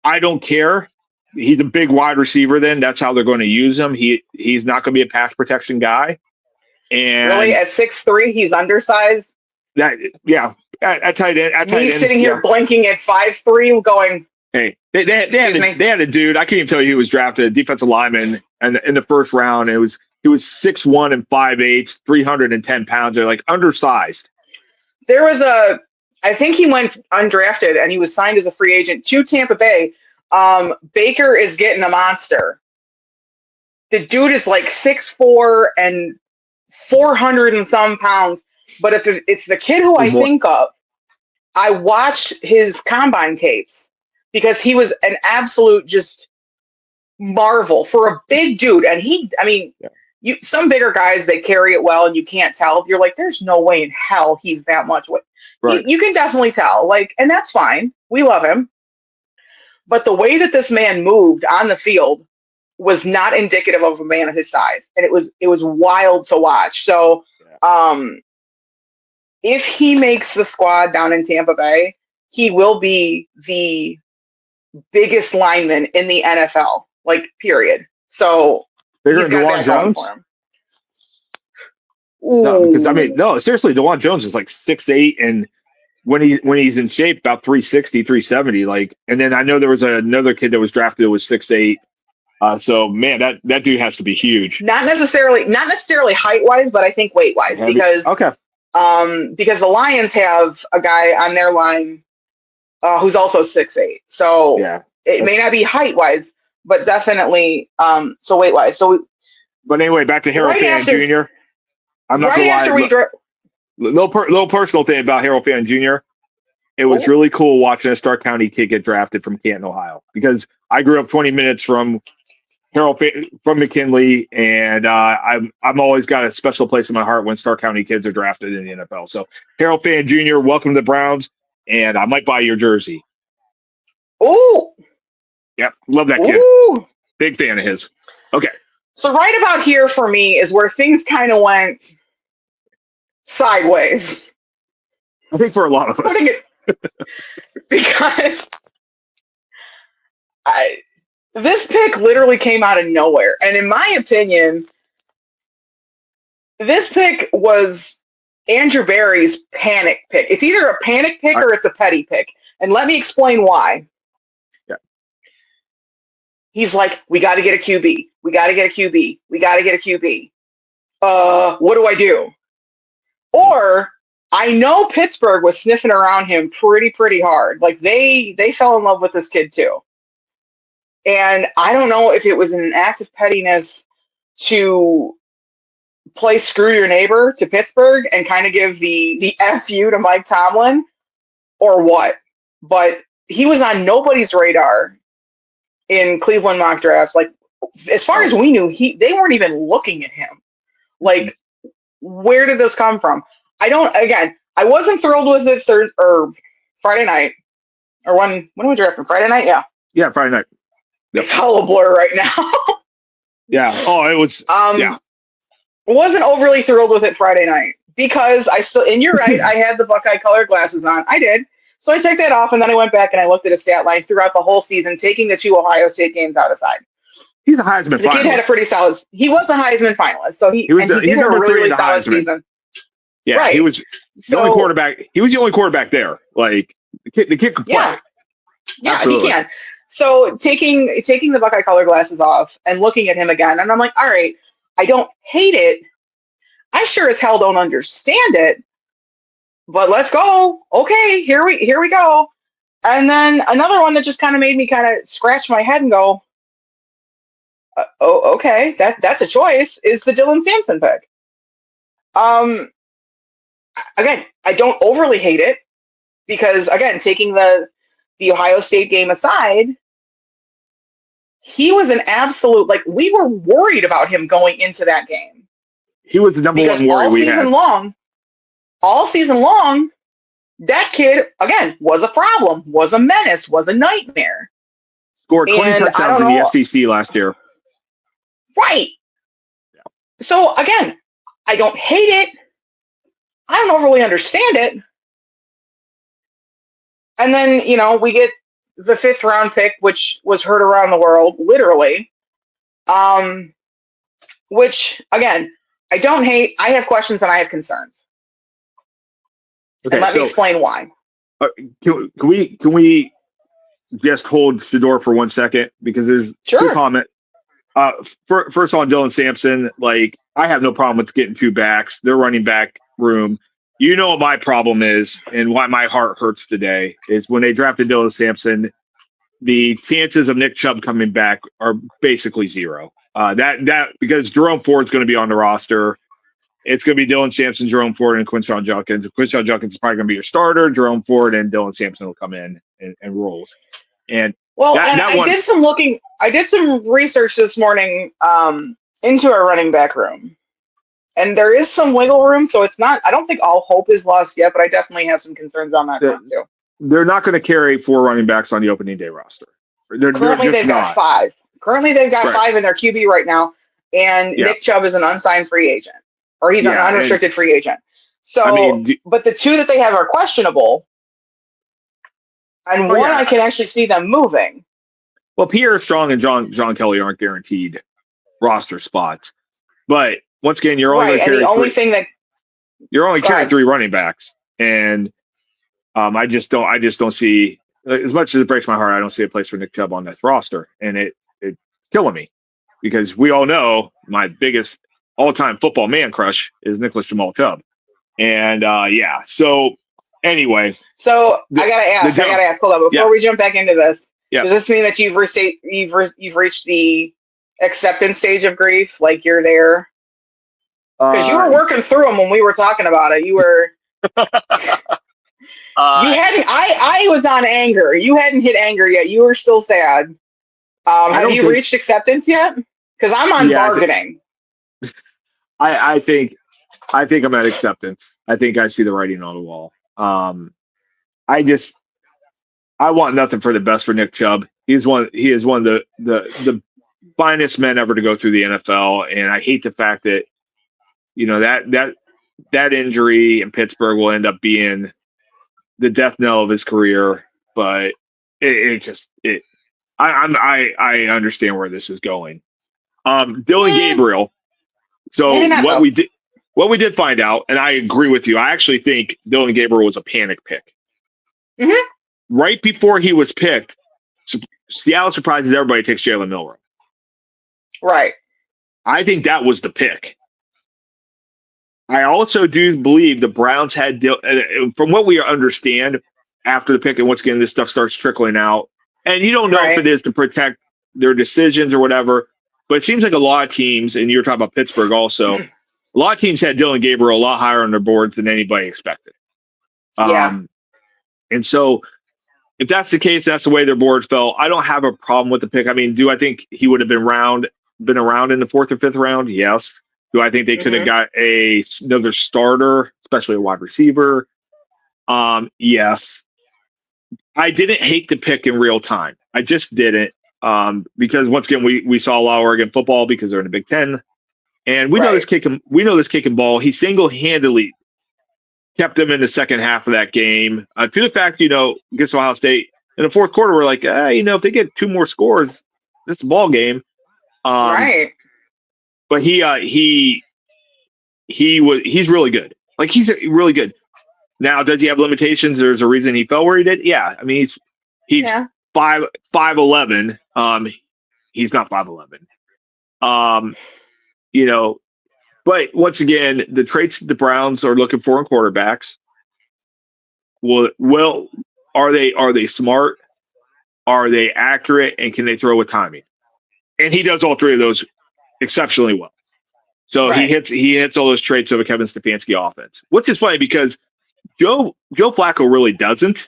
I don't care. He's a big wide receiver then. That's how they're going to use him. He's not going to be a pass protection guy. And really, at 6'3", he's undersized? At tight end. Me sitting here blinking at 5'3", going, hey, they had a dude. I can't even tell you who was drafted, a defensive lineman, and in the first round, he was 6'1" and 5'8", 310 pounds. They're like undersized. There was I think he went undrafted and he was signed as a free agent to Tampa Bay. Baker is getting a monster. The dude is like 6'4" and 400 and some pounds. But if it's the kid who I think of, I watched his combine tapes because he was an absolute just marvel for a big dude. And some bigger guys, they carry it well and you can't tell. If you're like, there's no way in hell he's that much weight. Right. You can definitely tell, and that's fine. We love him. But the way that this man moved on the field was not indicative of a man of his size. And it was wild to watch. So if he makes the squad down in Tampa Bay, he will be the biggest lineman in the NFL, period. So bigger than DeJuan Jones? No, seriously, DeJuan Jones is like 6'8", and when he's in shape, about 360, 370. And then I know there was another kid that was drafted that was 6'8". So man, that dude has to be huge. Not necessarily height wise, but I think weight wise, because the Lions have a guy on their line who's also 6'8". So it may not be height wise, but definitely so weight wise. So, but anyway, back to Harold Fan Jr. I'm not gonna lie. Little personal thing about Harold Fan Jr. It was really cool watching a Stark County kid get drafted from Canton, Ohio, because I grew up 20 minutes from from McKinley, and I'm always got a special place in my heart when Stark County kids are drafted in the NFL. So Harold Fan Jr., welcome to the Browns, and I might buy your jersey. Oh, yep, love that kid. Ooh. Big fan of his. Okay. So right about here for me is where things kind of went sideways. I think for a lot of us. Because this pick literally came out of nowhere. And in my opinion, this pick was Andrew Berry's panic pick. It's either a panic pick or it's a petty pick. And let me explain why. Yeah. He's like, we got to get a QB. We got to get a QB. We got to get a QB. What do I do? Or I know Pittsburgh was sniffing around him pretty hard. They fell in love with this kid too. And I don't know if it was an act of pettiness to play screw your neighbor to Pittsburgh and kind of give the FU to Mike Tomlin or what. But he was on nobody's radar in Cleveland mock drafts. As far as we knew, they weren't even looking at him. Where did this come from? I wasn't thrilled with this Friday night. Or when we drafted? Friday night? Yeah. Yeah, Friday night. Yep. It's all a blur right now. Yeah. Oh, it was. Yeah. Wasn't overly thrilled with it Friday night because and you're right, I had the Buckeye colored glasses on. I did. So I took that off and then I went back and I looked at his stat line throughout the whole season, taking the 2 Ohio State games out aside. He's a Heisman finalist. The kid had a pretty solid. He was a Heisman finalist, so he did have a really solid season. Yeah, right. He was the only quarterback. He was the only quarterback there. The kid could play. Yeah, absolutely. He can. So taking the Buckeye color glasses off and looking at him again, and I'm like, all right, I don't hate it. I sure as hell don't understand it. But let's go. Okay, here we go. And then another one that just kind of made me kind of scratch my head and go, oh, okay, that's a choice, is the Dylan Sampson pick. Again, I don't overly hate it because, again, taking the Ohio State game aside, he was an absolute, we were worried about him going into that game. He was the number one worry we had. All season long, that kid, again, was a problem, was a menace, was a nightmare. Scored 20 touchdowns in the SEC last year. Right. Yeah. So, again, I don't hate it. I don't overly understand it. And then, we get the 5th round pick, which was heard around the world, literally. Which, again, I don't hate. I have questions and I have concerns. Okay, and let me explain why. Can we just hold Shedeur for 1 second, because there's two comments. First on Dylan Sampson, like, I have no problem with getting two backs. Their running back room. You know what my problem is, and why my heart hurts today, is when they drafted Dylan Sampson, the chances of Nick Chubb coming back are basically zero. Because Jerome Ford's going to be on the roster. It's going to be Dylan Sampson, Jerome Ford, and Quinshon Judkins. Quinshon Judkins is probably going to be your starter. Jerome Ford and Dylan Sampson will come in and rolls. And I did some research this morning into our running back room, and there is some wiggle room. So it's not. I don't think all hope is lost yet, but I definitely have some concerns on that front too. They're not going to carry 4 running backs on the opening day roster. Currently, they've got 5. Currently, they've got 5 in their QB right now, and Nick Chubb is an unsigned free agent, or he's an unrestricted free agent. So, but the 2 that they have are questionable, and one I can actually see them moving. Well, Pierre Strong and John Kelly aren't guaranteed roster spots, but once again, you're only carrying 3 running backs, and I just don't see, as much as it breaks my heart, I don't see a place for Nick Chubb on this roster, and it's killing me, because we all know my biggest all-time football man crush is Nicholas Jamal Chubb, and so anyway. So I gotta ask. Hold on, before we jump back into this. Does this mean that you've reached the acceptance stage of grief? Like, you're there? Because you were working through them when we were talking about it. You were. You hadn't. I was on anger. You hadn't hit anger yet. You were still sad. Have you reached acceptance yet? Because I'm on bargaining. I think I'm at acceptance. I think I see the writing on the wall. I want nothing for the best for Nick Chubb. He is one of the finest men ever to go through the NFL, and I hate the fact that that injury in Pittsburgh will end up being the death knell of his career. But I understand where this is going. Dylan Gabriel. So what we did find out, and I agree with you, I actually think Dylan Gabriel was a panic pick. Mm-hmm. Right before he was picked, Seattle surprises everybody, takes Jalen Milroe. Right. I think that was the pick. I also do believe the Browns had, from what we understand after the pick, and once again, this stuff starts trickling out, and you don't know if it is to protect their decisions or whatever, but it seems like a lot of teams, and you're talking about Pittsburgh also, a lot of teams had Dylan Gabriel a lot higher on their boards than anybody expected. And so, if that's the case, that's the way their board fell. I don't have a problem with the pick. I mean, do I think he would have been around in the 4th or 5th round? Yes. Do I think they could have got another starter, especially a wide receiver? Yes. I didn't hate the pick in real time. I just didn't, because once again, we saw a lot of Oregon football because they're in the Big Ten, and we know this kick and ball. He single-handedly kept them in the second half of that game. To the fact, against Ohio State in the 4th quarter, we're like, if they get 2 more scores, this is a ball game. Right. But he's really good. Like, he's really good. Now, does he have limitations? There's a reason he fell where he did. Yeah. I mean, he's 5'11". He's not 5'11". But once again, the traits the Browns are looking for in quarterbacks. Well, are they smart? Are they accurate? And can they throw with timing? And he does all 3 of those exceptionally well. So he hits all those traits of a Kevin Stefanski offense. Which is funny because Joe Flacco really doesn't,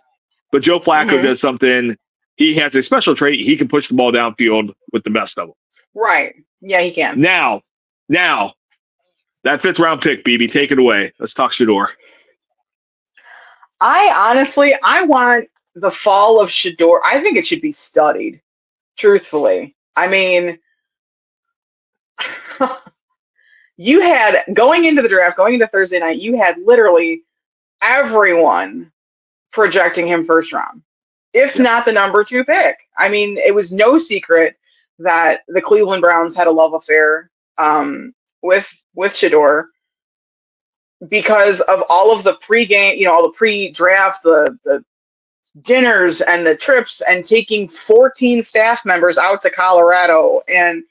but Joe Flacco does something. He has a special trait. He can push the ball downfield with the best of them. Right. Yeah, he can. Now, that 5th round pick, BB, take it away. Let's talk Shedeur. I want the fall of Shedeur. I think it should be studied, truthfully. I mean, you had, going into the draft, going into Thursday night, you had literally everyone projecting him 1st round, if not the number 2 pick. I mean, it was no secret that the Cleveland Browns had a love affair with Shedeur. because of all of the pregame, all the pre-draft, the dinners and the trips, and taking 14 staff members out to Colorado, and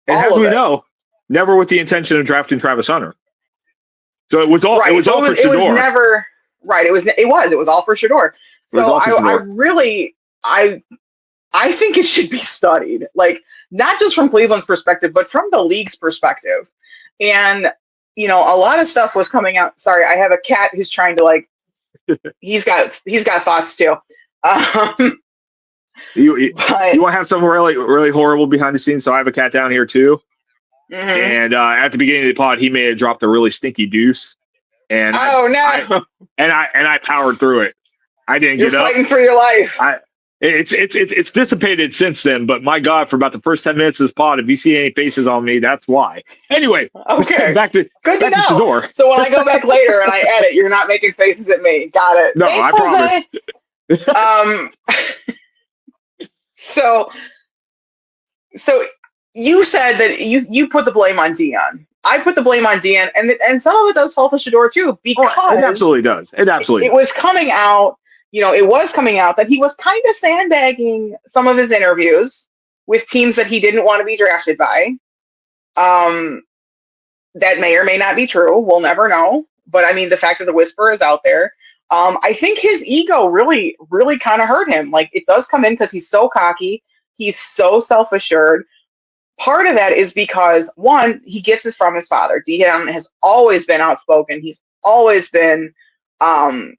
as we know, never with the intention of drafting Travis Hunter. So it was all right. It was all for Shedeur. It was never right. It was all for Shedeur. So I think it should be studied, like not just from Cleveland's perspective, but from the league's perspective. And a lot of stuff was coming out. Sorry, I have a cat who's trying to he's got thoughts too. You want to have something really, really horrible behind the scenes? So I have a cat down here too. Mm-hmm. And at the beginning of the pod, he may have dropped a really stinky deuce. And I powered through it. I didn't get up. You're fighting for your life. It's dissipated since then, but my God, for about the first 10 minutes of this pod, if you see any faces on me, that's why. Anyway, okay, back to Shedeur. So when I go back later and I edit, you're not making faces at me. Got it. No, Thanks, I promise. So you said that you put the blame on Deion. I put the blame on Deion, and some of it does fall to Shedeur too, because it absolutely does. It was coming out. It was coming out that he was kind of sandbagging some of his interviews with teams that he didn't want to be drafted by. That may or may not be true. We'll never know. But I mean, the fact that the whisper is out there, I think his ego really, really kind of hurt him. Like, it does come in because he's so cocky. He's so self-assured. Part of that is because, one, he gets this from his father. Deion has always been outspoken. He's always been, that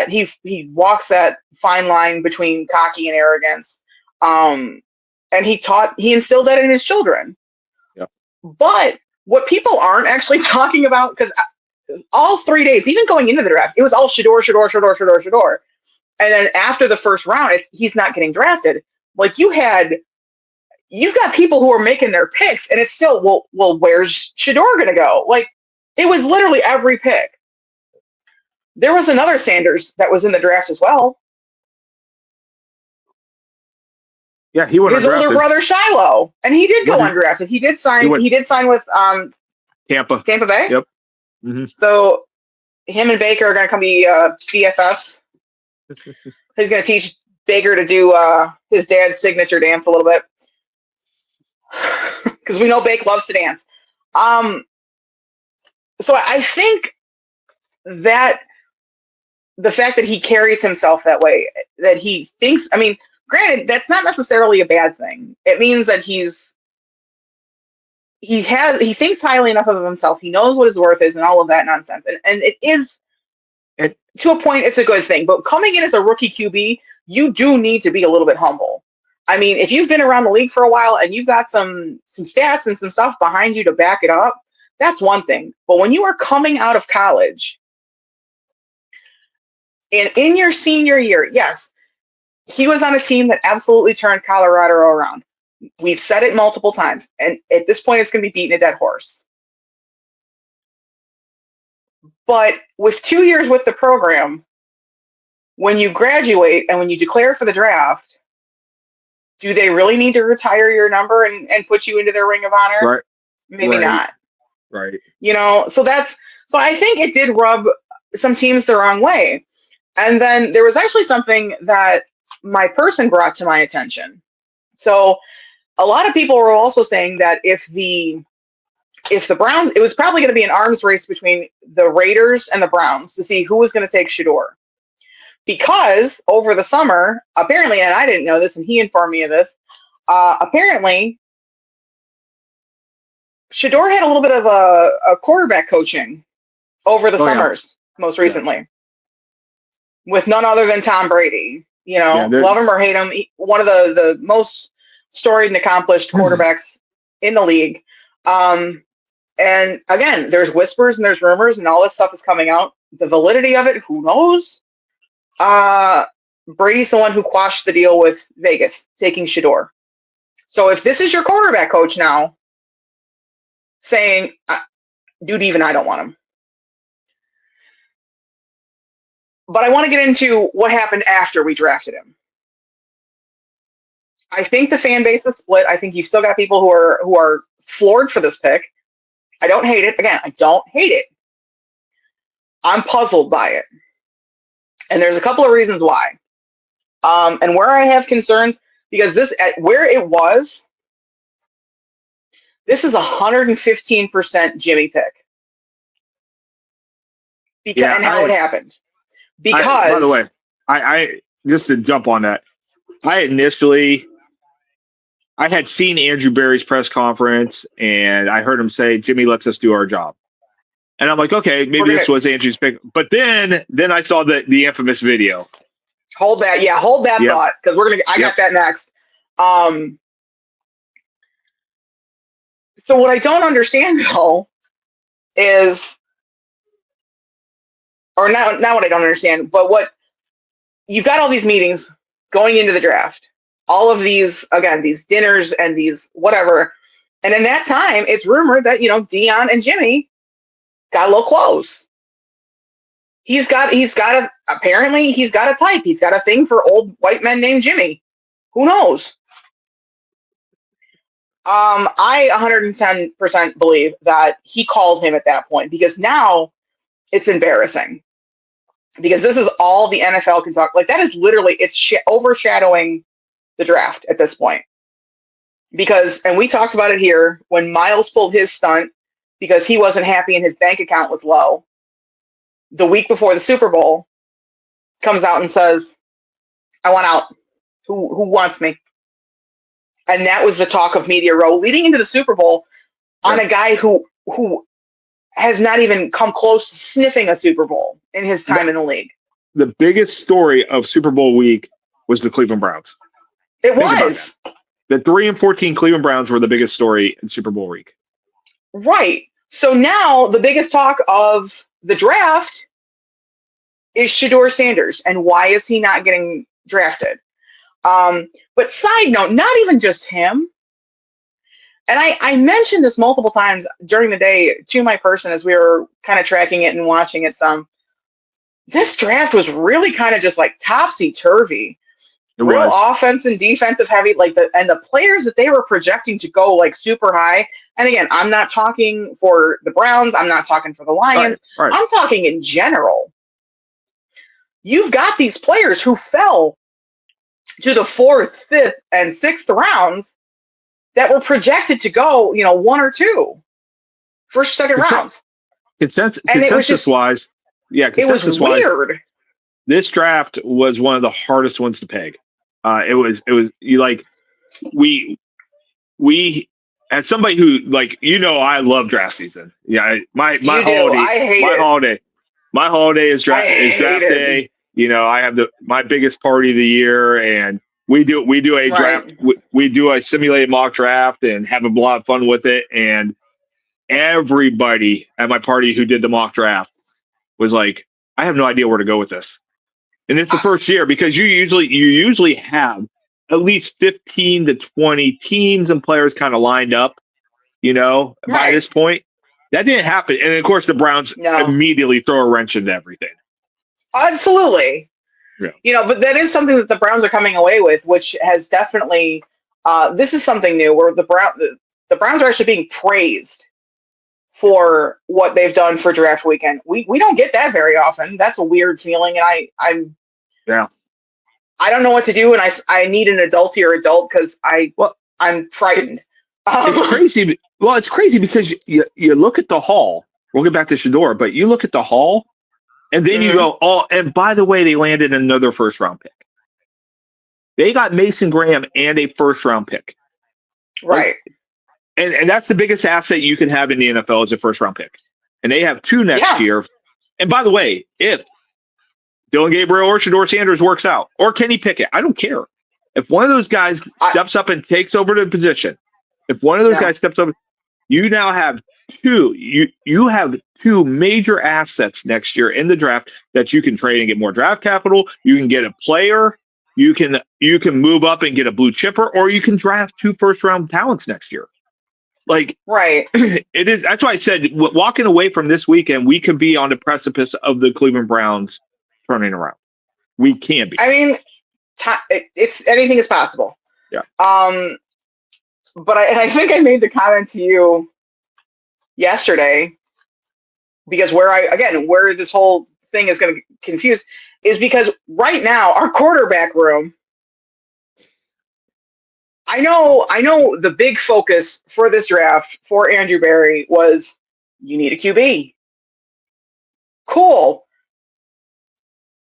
he walks that fine line between cocky and arrogance. And he instilled that in his children. Yep. But what people aren't actually talking about, because all 3 days, even going into the draft, it was all Shedeur. And then after the first round, he's not getting drafted. Like, you've got people who are making their picks, and it's still, well, where's Shedeur going to go? Like, it was literally every pick. There was another Sanders that was in the draft as well. Yeah, he went his older brother Shiloh, and he did go undrafted. He did sign with Tampa Bay. Yep. Mm-hmm. So him and Baker are going to come be BFFs. He's going to teach Baker to do his dad's signature dance a little bit, because we know Baker loves to dance. So I think that the fact that he carries himself that way, that he thinks, I mean, granted, that's not necessarily a bad thing. It means that he thinks highly enough of himself. He knows what his worth is and all of that nonsense. And it is, to a point, it's a good thing. But coming in as a rookie QB, you do need to be a little bit humble. I mean, if you've been around the league for a while and you've got some stats and some stuff behind you to back it up, that's one thing. But when you are coming out of college, and in your senior year, yes, he was on a team that absolutely turned Colorado around. We've said it multiple times, and at this point, it's going to be beating a dead horse. But with 2 years with the program, when you graduate and when you declare for the draft, do they really need to retire your number and put you into their Ring of Honor? Right. Maybe not. Right. So I think it did rub some teams the wrong way. And then there was actually something that my person brought to my attention. So a lot of people were also saying that if the Browns, it was probably going to be an arms race between the Raiders and the Browns to see who was going to take Shedeur. Because over the summer, apparently, and I didn't know this, and he informed me of this, apparently Shedeur had a little bit of a quarterback coaching over the summers, most recently, with none other than Tom Brady. Love him or hate him, one of the most storied and accomplished quarterbacks in the league. And again, there's whispers and there's rumors and all this stuff is coming out. The validity of it, who knows? Brady's the one who quashed the deal with Vegas, taking Shedeur. So if this is your quarterback coach now, saying, dude, even I don't want him. But I want to get into what happened after we drafted him. I think the fan base is split. I think you've still got people who are floored for this pick. I don't hate it. Again, I don't hate it. I'm puzzled by it. And there's a couple of reasons why. And where I have concerns, because where it was, this is 115% Jimmy pick. And how it happened. Because by the way, I just to jump on that, I had seen Andrew Berry's press conference and I heard him say, Jimmy lets us do our job. And I'm like, okay, maybe this was Andrew's pick. But then I saw the infamous video. Hold that thought, because I got that next. So what I don't understand though is, or not what I don't understand, but what you've got all these meetings going into the draft, all of these, again, these dinners and these whatever. And in that time, it's rumored that, Deion and Jimmy got a little close. Apparently he's got a type. He's got a thing for old white men named Jimmy. Who knows? I 110% believe that he called him at that point, because now it's embarrassing. Because this is all the NFL can talk. Like, that is literally, it's overshadowing the draft at this point. Because, and we talked about it here, when Miles pulled his stunt because he wasn't happy and his bank account was low, the week before the Super Bowl, comes out and says, I want out. Who wants me? And that was the talk of Media Row leading into the Super Bowl on a guy who has not even come close to sniffing a Super Bowl in his time in the league. The biggest story of Super Bowl week was the Cleveland Browns. It was. The 3-14 Cleveland Browns were the biggest story in Super Bowl week. Right. So now the biggest talk of the draft is Shedeur Sanders, and why is he not getting drafted? But side note, not even just him. And I mentioned this multiple times during the day to my person as we were kind of tracking it and watching it some. This draft was really kind of just like topsy-turvy. Real offense and defensive heavy, and the players that they were projecting to go like super high. And again, I'm not talking for the Browns. I'm not talking for the Lions. Right. I'm talking in general. You've got these players who fell to the 4th, 5th, and 6th rounds that were projected to go, 1 or 2 first, second rounds. Consensus-wise, it was weird. This draft was one of the hardest ones to peg. It was we as somebody who I love draft season. Yeah, my holiday is draft day. I have my biggest party of the year, and we do a draft. We do a simulated mock draft and have a lot of fun with it. And everybody at my party who did the mock draft was like, I have no idea where to go with this. And it's the first year, because you usually have at least 15 to 20 teams and players kind of lined up, by this point. That didn't happen. And of course the Browns immediately throw a wrench into everything. Absolutely. Yeah. But that is something that the Browns are coming away with, which has definitely this is something new, where the Browns are actually being praised for what they've done for draft weekend. We don't get that very often. That's a weird feeling, and I don't know what to do, and I need an adultier adult, because I'm frightened. It's crazy. Well, it's crazy because you look at the haul. We'll get back to Shedeur, but you look at the haul, and then you go, and by the way, they landed another first-round pick. They got Mason Graham and a first-round pick. Right. And that's the biggest asset you can have in the NFL is a first-round pick. And they have 2 next year. And by the way, if Dillon Gabriel or Shedeur Sanders works out, or Kenny Pickett, I don't care. If one of those guys steps up and takes over the position, if one of those guys steps up, you now have 2. You have 2 major assets next year in the draft that you can trade and get more draft capital. You can get a player. You can move up and get a blue chipper, or you can draft 2 first-round talents next year. It is. That's why I said, walking away from this weekend, we could be on the precipice of the Cleveland Browns turning around. We can be. I mean, it's anything is possible. Yeah. But I think I made the comment to you yesterday because where this whole thing is going to confuse is because right now our quarterback room, I know the big focus for this draft for Andrew Berry was you need a QB. Cool.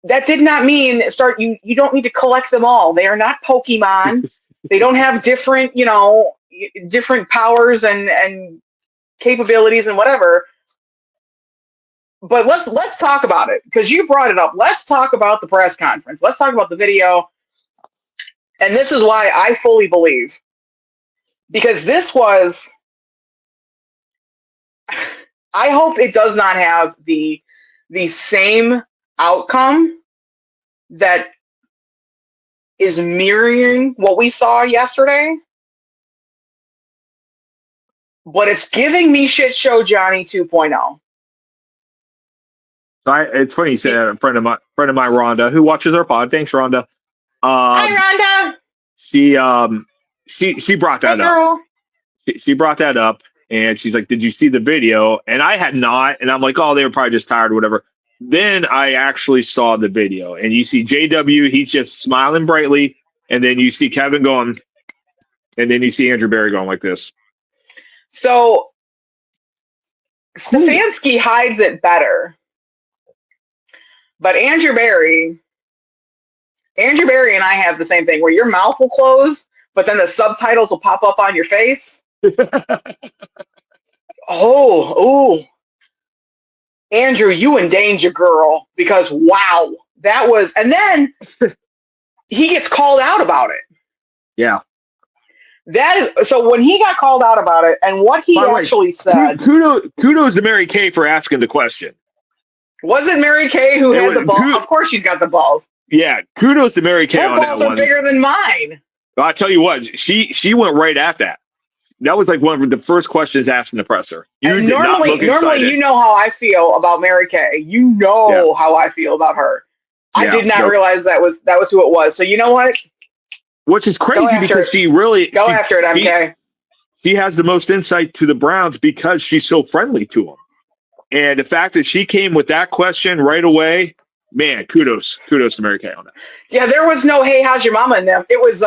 That did not mean you don't need to collect them all. They are not Pokemon. They don't have different, different powers and capabilities and whatever. But let's talk about it, because you brought it up. Let's talk about the press conference. Let's talk about the video. And this is why I fully believe, because this was, I hope it does not have the same outcome that is mirroring what we saw yesterday, but it's giving me shit show Johnny 2.0. So it's funny you say that. A friend of mine, Rhonda, who watches our pod. Thanks, Rhonda. Hi, Rhonda. She brought that up. She brought that up, and she's like, "Did you see the video?" And I had not, and I'm like, "Oh, they were probably just tired or whatever." Then I actually saw the video, and you see JW, he's just smiling brightly, and then you see Kevin going, and then you see Andrew Berry going like this. So Stefanski hides it better. But Andrew Berry and I have the same thing, where your mouth will close, but then the subtitles will pop up on your face. Oh, Andrew, you in danger, girl, because wow, that was, and then he gets called out about it. Yeah. That is, so when he got called out about it and what he actually said. Kudos to Mary Kay for asking the question. Was it Mary Kay who had the balls? Of course she's got the balls. Yeah, kudos to Mary Kay on that one. Her balls are bigger than mine. I'll tell you what, she went right at that. That was like one of the first questions asked in the presser. Normally, you know how I feel about Mary Kay. You know how I feel about her. I did not realize that was who it was. So you know what? Which is crazy because she really go after it, MK. She has the most insight to the Browns because she's so friendly to them. And the fact that she came with that question right away, man, kudos to Mary Kay on that. Yeah, there was no, hey, how's your mama in them? It was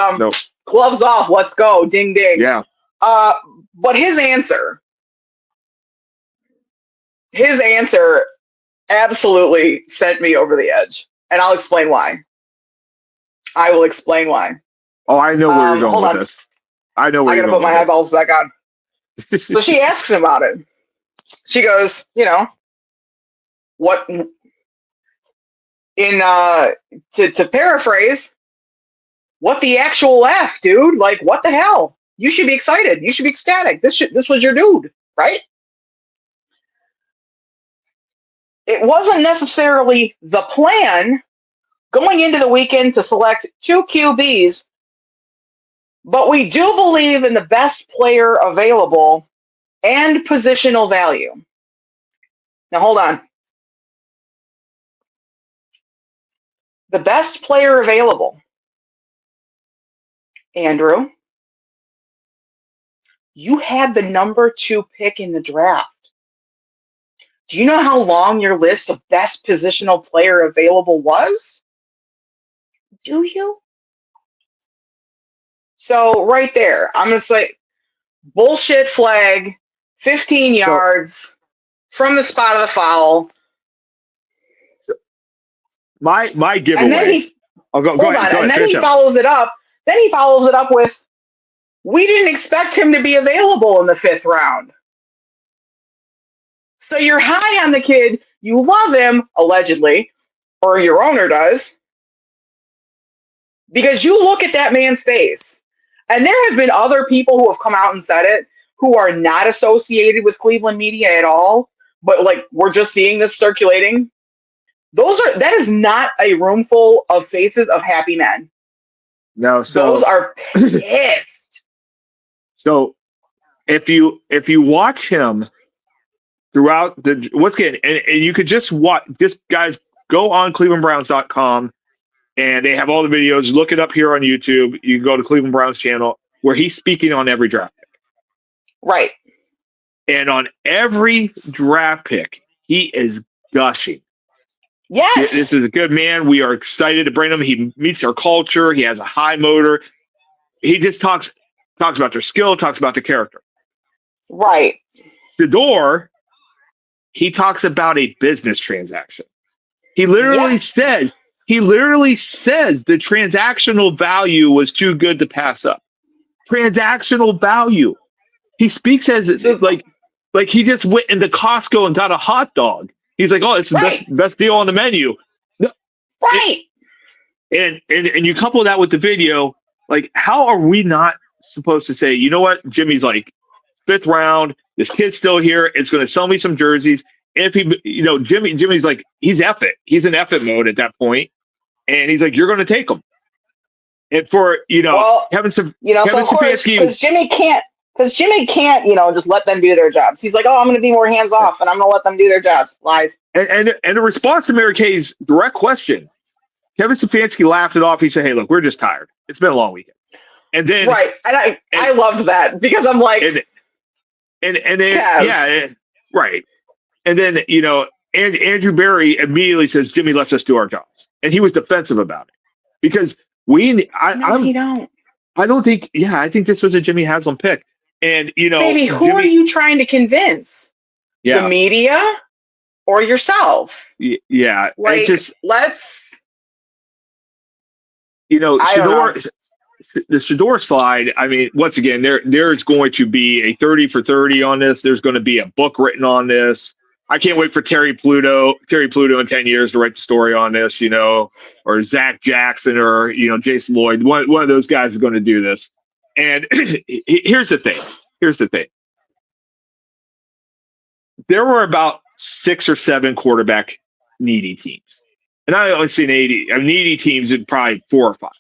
gloves off, let's go, ding ding. Yeah. But his answer absolutely sent me over the edge. And I'll explain why. I will explain why. Oh, I know where you're going with this. I know where you're going with this. I gotta put my eyeballs back on. So she asks him about it. She goes, what to paraphrase, what the actual F, dude? Like, what the hell? You should be excited. You should be ecstatic. This was your dude, right? It wasn't necessarily the plan going into the weekend to select 2 QBs, but we do believe in the best player available and positional value. Now, hold on. The best player available. Andrew, you had the number 2 pick in the draft. Do you know how long your list of best positional player available was? Do you? So right there, I'm going to say bullshit flag, 15 yards from the spot of the foul. My giveaway. And then he follows it up. Then he follows it up with, we didn't expect him to be available in the 5th round. So you're high on the kid. You love him, allegedly, or your owner does, because you look at that man's face. And there have been other people who have come out and said it, who are not associated with Cleveland media at all, but like we're just seeing this circulating. That is not a room full of faces of happy men. No, so those are pissed. So if you watch him throughout and you could just watch, guys, go on clevelandbrowns.com and they have all the videos. Look it up here on YouTube. You can go to Cleveland Browns channel where he's speaking on every draft pick. Right. And on every draft pick, he is gushing. Yes. This is a good man. We are excited to bring him. He meets our culture. He has a high motor. He just talks about their skill, talks about their character. Right. Shedeur, he talks about a business transaction. He literally says the transactional value was too good to pass up. Transactional value. He speaks as like he just went into Costco and got a hot dog. He's like, oh, it's the best deal on the menu. Right. And you couple that with the video, like, how are we not supposed to say, you know what, Jimmy's like 5th round, this kid's still here, it's going to sell me some jerseys. If he, Jimmy's like, he's F it. He's in F it mode at that point. And he's like, you're going to take him. And for, Kevin Stefanski. Because Jimmy can't, just let them do their jobs. He's like, oh, I'm going to be more hands off and I'm going to let them do their jobs. Lies. And the response to Mary Kay's direct question, Kevin Stefanski laughed it off. He said, hey, look, we're just tired. It's been a long weekend. And then. Right. And I loved that because I'm like. And then, right. And then, Andrew Berry immediately says, Jimmy lets us do our jobs. And he was defensive about it. Because I think this was a Jimmy Haslam pick. And, Baby, who are you trying to convince? Yeah. The media or yourself? Yeah. Like, let's. The Shedeur slide, I mean, once again, there's going to be a 30 for 30 on this. There's going to be a book written on this. I can't wait for Terry Pluto in 10 years to write the story on this, or Zach Jackson or, Jason Lloyd. One of those guys is going to do this. And here's the thing. There were about 6 or 7 quarterback needy teams. And I only seen needy teams in probably 4 or 5.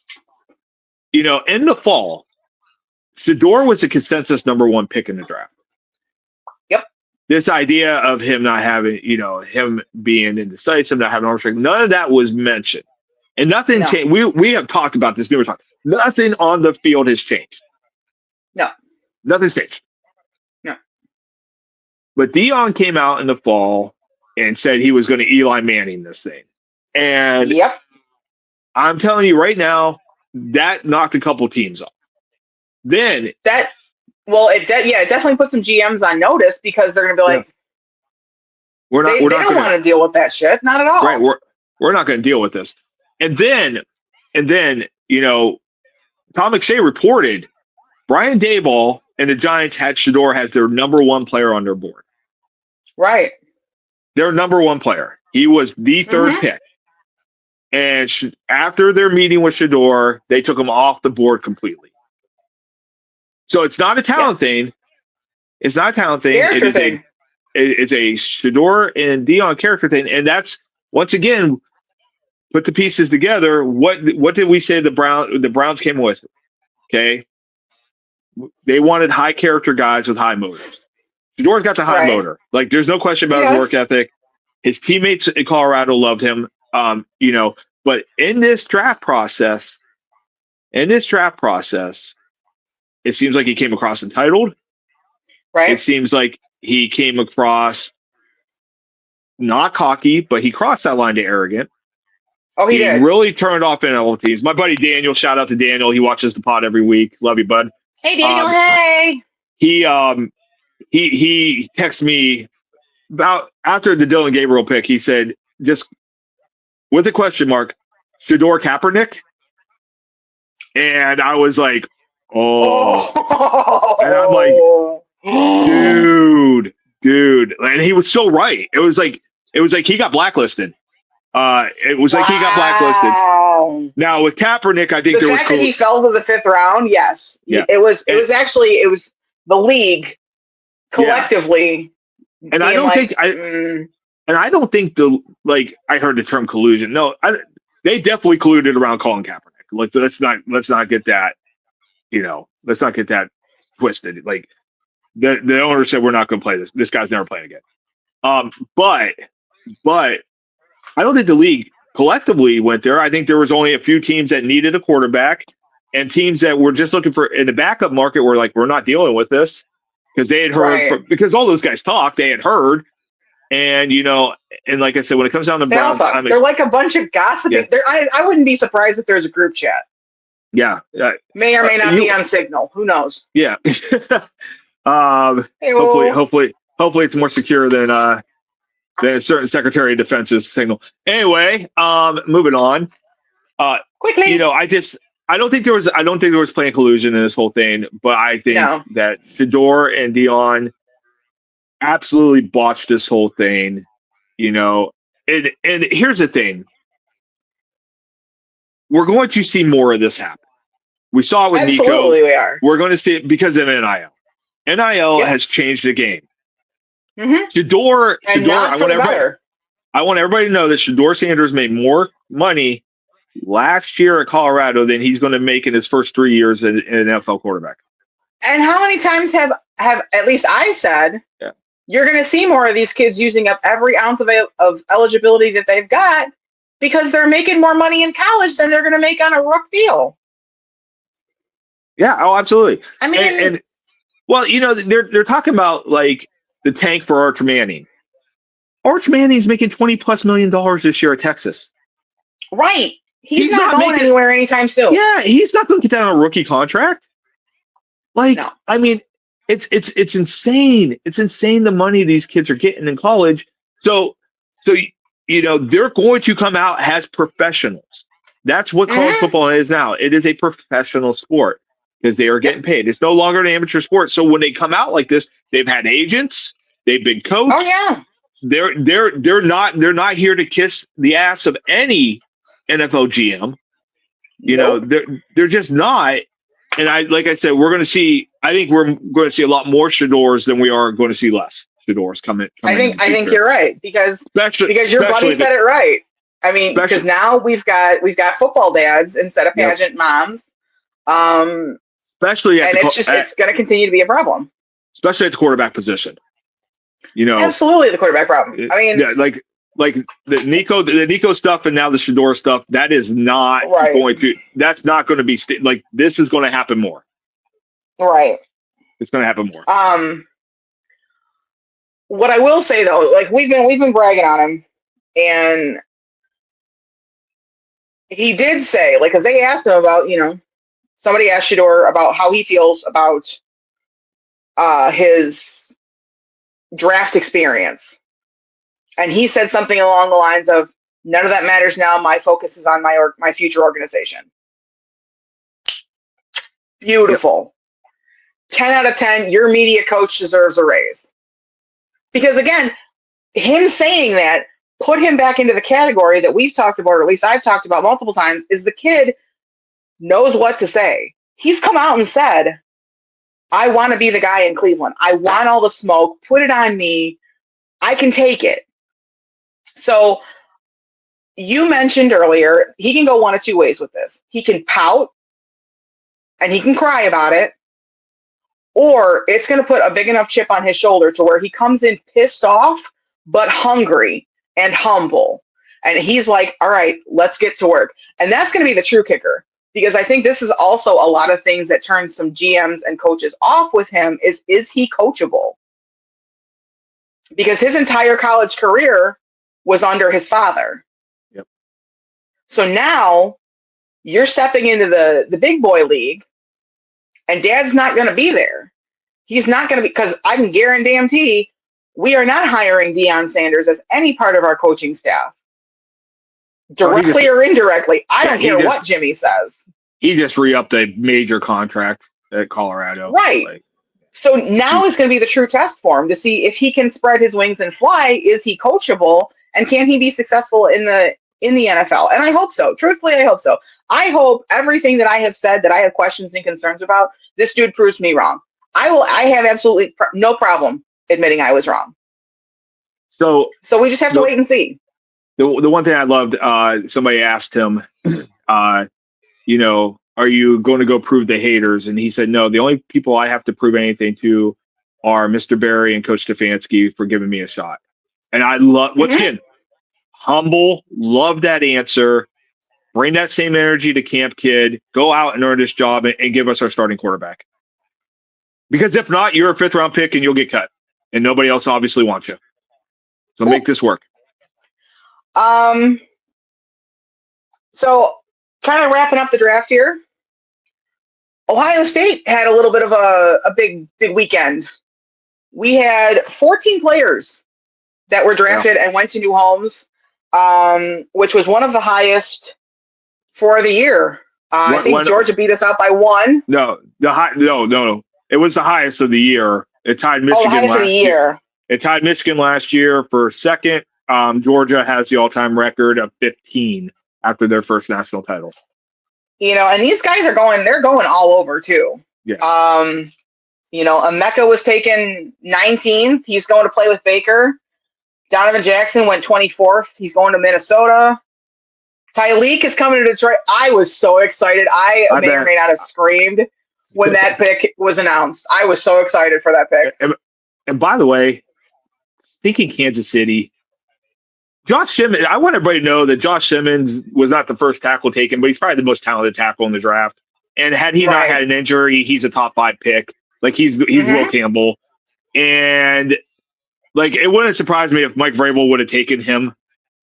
In the fall, Shedeur was a consensus number 1 pick in the draft. Yep. This idea of him not having, him being indecisive, not having arm strength, none of that was mentioned. And nothing changed. We have talked about this numerous times. Nothing on the field has changed. No. Nothing's changed. No. But Deion came out in the fall and said he was going to Eli Manning this thing. And I'm telling you right now, that knocked a couple teams off. Then it definitely put some GMs on notice because they're going to be like, they don't want to deal with that shit, not at all. Right, we're not going to deal with this. And then Tom McShay reported Brian Daboll and the Giants had Shedeur as their number 1 player on their board. Right, their number 1 player. He was the 3rd pick. And after their meeting with Shedeur, they took him off the board completely. So it's not a talent thing. It's not a talent thing. It's a Shedeur and Deion character thing. And that's, once again, put the pieces together. What did we say the Browns came with? Okay. They wanted high character guys with high motors. Shedeur's got the high motor. Like, there's no question about his work ethic. His teammates in Colorado loved him. But in this draft process, it seems like he came across entitled. Right. It seems like he came across not cocky, but he crossed that line to arrogant. Oh, he did. Really turned off NFL teams. My buddy Daniel, shout out to Daniel. He watches the pod every week. Love you, bud. Hey, Daniel. Hey. He texted me about after the Dylan Gabriel pick. He said, just with a question mark, Shedeur Kaepernick? And I was like, oh. And I'm like, dude. And he was so right. It was like he got blacklisted. It was like he got blacklisted. Now with Kaepernick, I think the fact that he fell to the 5th round, yes. Yeah. It was the league collectively. Yeah. And I don't think I heard the term collusion. No, they definitely colluded around Colin Kaepernick. Like, let's not get that, let's not get that twisted. Like, the owner said, we're not going to play this. This guy's never playing again. But I don't think the league collectively went there. I think there was only a few teams that needed a quarterback and teams that were just looking for in the backup market were like, we're not dealing with this because they had heard because all those guys talked. They had heard, And, and like I said, when it comes down to Browns, they're like a bunch of gossiping. Yeah. I wouldn't be surprised if there's a group chat. Yeah. May or may not be on Signal. Who knows? Yeah. Hopefully it's more secure than a certain Secretary of Defense's Signal. Anyway, moving on. Quickly. I don't think there was planned collusion in this whole thing, but I think that Shedeur and Deion absolutely botched this whole thing. And here's the thing. We're going to see more of this happen. We saw it with Nico. Absolutely, we are. We're going to see it because of NIL. NIL has changed the game. Shedeur, I want everybody to know that Shedeur Sanders made more money last year at Colorado than he's going to make in his first 3 years in an NFL quarterback. And how many times have at least I said, you're going to see more of these kids using up every ounce of eligibility that they've got because they're making more money in college than they're going to make on a rook deal. Yeah, oh, absolutely. I mean, they're talking about like the tank for Arch Manning. Arch Manning's making $20+ million this year at Texas. Right. He's not going anywhere anytime soon. Yeah, he's not going to get that on a rookie contract. Like, no. I mean, it's insane. It's insane the money these kids are getting in college. So they're going to come out as professionals. That's what college football is now. It is a professional sport because they are getting paid. It's no longer an amateur sport. So when they come out like this, they've had agents, they've been coached. Oh yeah. They're not here to kiss the ass of any NFL GM. They're just not. And like I said, I think we're going to see a lot more Shedeurs than we are going to see less Shedeurs coming. I think you're right because your buddy said it right. I mean, because now we've got football dads instead of pageant moms. Especially it's going to continue to be a problem. Especially at the quarterback position. Absolutely the quarterback problem. I mean, like the Nico stuff and now the Shedeur stuff, that is not going to. That's not going to be like this is going to happen more. Right. It's going to happen more. What I will say though, like we've been bragging on him, and he did say, like, because they asked him about, somebody asked Shedeur about how he feels about his draft experience. And he said something along the lines of, none of that matters now. My focus is on my future organization. Beautiful. Yep. 10 out of 10, your media coach deserves a raise. Because again, him saying that put him back into the category that we've talked about, or at least I've talked about multiple times, is the kid knows what to say. He's come out and said, I want to be the guy in Cleveland. I want all the smoke. Put it on me. I can take it. So you mentioned earlier, he can go one of two ways with this. He can pout and he can cry about it, or it's going to put a big enough chip on his shoulder to where he comes in pissed off, but hungry and humble. And he's like, all right, let's get to work. And that's going to be the true kicker, because I think this is also a lot of things that turn some GMs and coaches off with him is he coachable? Because his entire college career was under his father. Yep. So now you're stepping into the big boy league and dad's not going to be there. He's not going to be, because I can guarantee we are not hiring Deion Sanders as any part of our coaching staff. Directly or indirectly. I don't care what Jimmy says. He just re-upped a major contract at Colorado. Right. So now is going to be the true test for him to see if he can spread his wings and fly. Is he coachable? And can he be successful in the NFL? And I hope so. Truthfully, I hope so. I hope everything that I have said that I have questions and concerns about, this dude proves me wrong. I have absolutely no problem admitting I was wrong. So we just have to wait and see. The one thing I loved, somebody asked him, are you going to go prove the haters? And he said, no, the only people I have to prove anything to are Mr. Barry and Coach Stefanski for giving me a shot. And I love, once again, humble, love that answer. Bring that same energy to Camp Kid. Go out and earn this job and give us our starting quarterback. Because if not, you're a 5th round pick and you'll get cut. And nobody else obviously wants you. So make this work. So kind of wrapping up the draft here. Ohio State had a little bit of a big weekend. We had 14 players that were drafted and went to new homes, which was one of the highest for the year. I think Georgia beat us out by 1. No. It was the highest of the year. It tied Michigan last year. It tied Michigan last year for second. Georgia has the all-time record of 15 after their first national title. And these guys they're going all over too. Yeah. Emeka was taken 19th. He's going to play with Baker. Donovan Jackson went 24th. He's going to Minnesota. Tyleek is coming to Detroit. I was so excited. I may or may not have screamed when that pick was announced. I was so excited for that pick. And by the way, speaking Kansas City, Josh Simmons, I want everybody to know that Josh Simmons was not the first tackle taken, but he's probably the most talented tackle in the draft. And had he not had an injury, he's a top 5 pick. Like he's Will Campbell. And it wouldn't surprise me if Mike Vrabel would have taken him.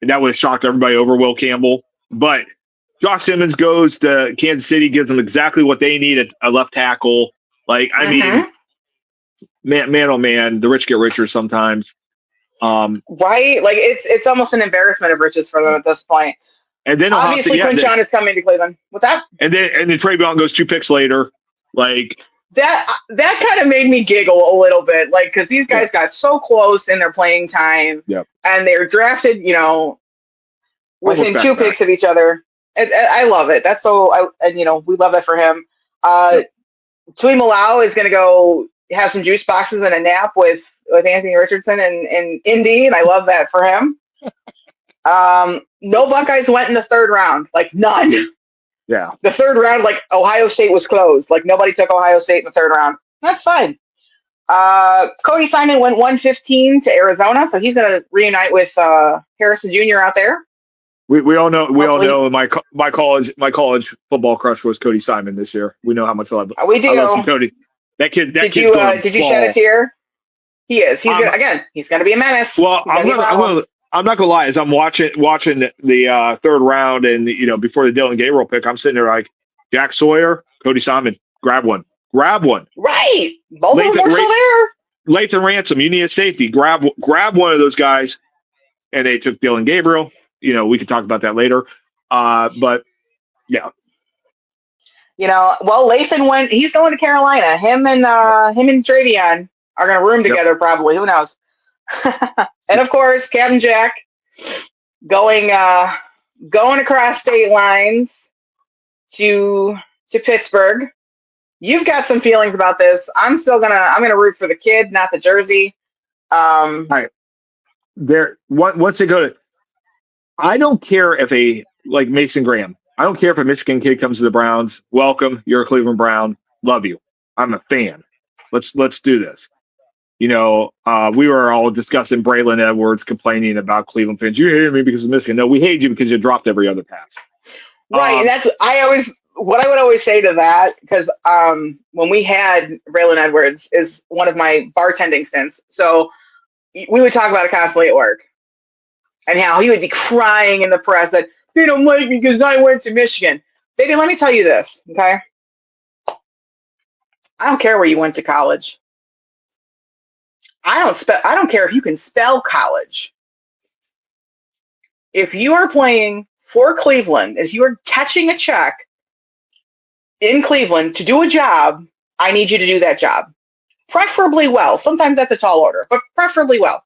And that would have shocked everybody over Will Campbell. But Josh Simmons goes to Kansas City, gives them exactly what they need, a left tackle. Man, oh man, the rich get richer sometimes. Right? It's almost an embarrassment of riches for them at this point. And then obviously Quinshon is coming to Cleveland. What's that? And then Trayvon goes 2 picks later. That kind of made me giggle a little bit, because these guys got so close in their playing time, and they're drafted, within 2 picks of each other. I love it. That's so, we love that for him. Tui Malau is going to go have some juice boxes and a nap with Anthony Richardson in Indy, and I love that for him. No Buckeyes went in the 3rd round, none. Yeah. The 3rd round, Ohio State was closed. Nobody took Ohio State in the 3rd round. That's fine. Cody Simon went 115 to Arizona, so he's going to reunite with Harrison Jr. out there. We all know. We all know my college football crush was Cody Simon this year. We know how much I love. We do. I love Cody. That kid. Did you shed a tear? He is. He's going to be a menace. Well, I'm not gonna lie. As I'm watching the 3rd round, and before the Dylan Gabriel pick, I'm sitting there Jack Sawyer, Cody Simon, grab one. Right, both of them are still there. Lathan Ransom, you need a safety. Grab one of those guys, and they took Dylan Gabriel. We could talk about that later. But yeah. Lathan went. He's going to Carolina. Him and Travion are going to room together probably. Who knows? And of course, Captain Jack going across state lines to Pittsburgh. You've got some feelings about this. I'm gonna root for the kid, not the jersey. All right. Once they go to, I don't care if Mason Graham. I don't care if a Michigan kid comes to the Browns. Welcome, you're a Cleveland Brown. Love you. I'm a fan. Let's do this. We were all discussing Braylon Edwards complaining about Cleveland fans. You hated me because of Michigan. No, we hate you because you dropped every other pass. Right. And that's what I would always say to that, because when we had Braylon Edwards is one of my bartending stints. So we would talk about it constantly at work and how he would be crying in the press that they don't like me because I went to Michigan. David, let me tell you this, okay? I don't care where you went to college. I don't care if you can spell college. If you are playing for Cleveland, if you are catching a check in Cleveland to do a job, I need you to do that job. Preferably well. Sometimes that's a tall order, but preferably well.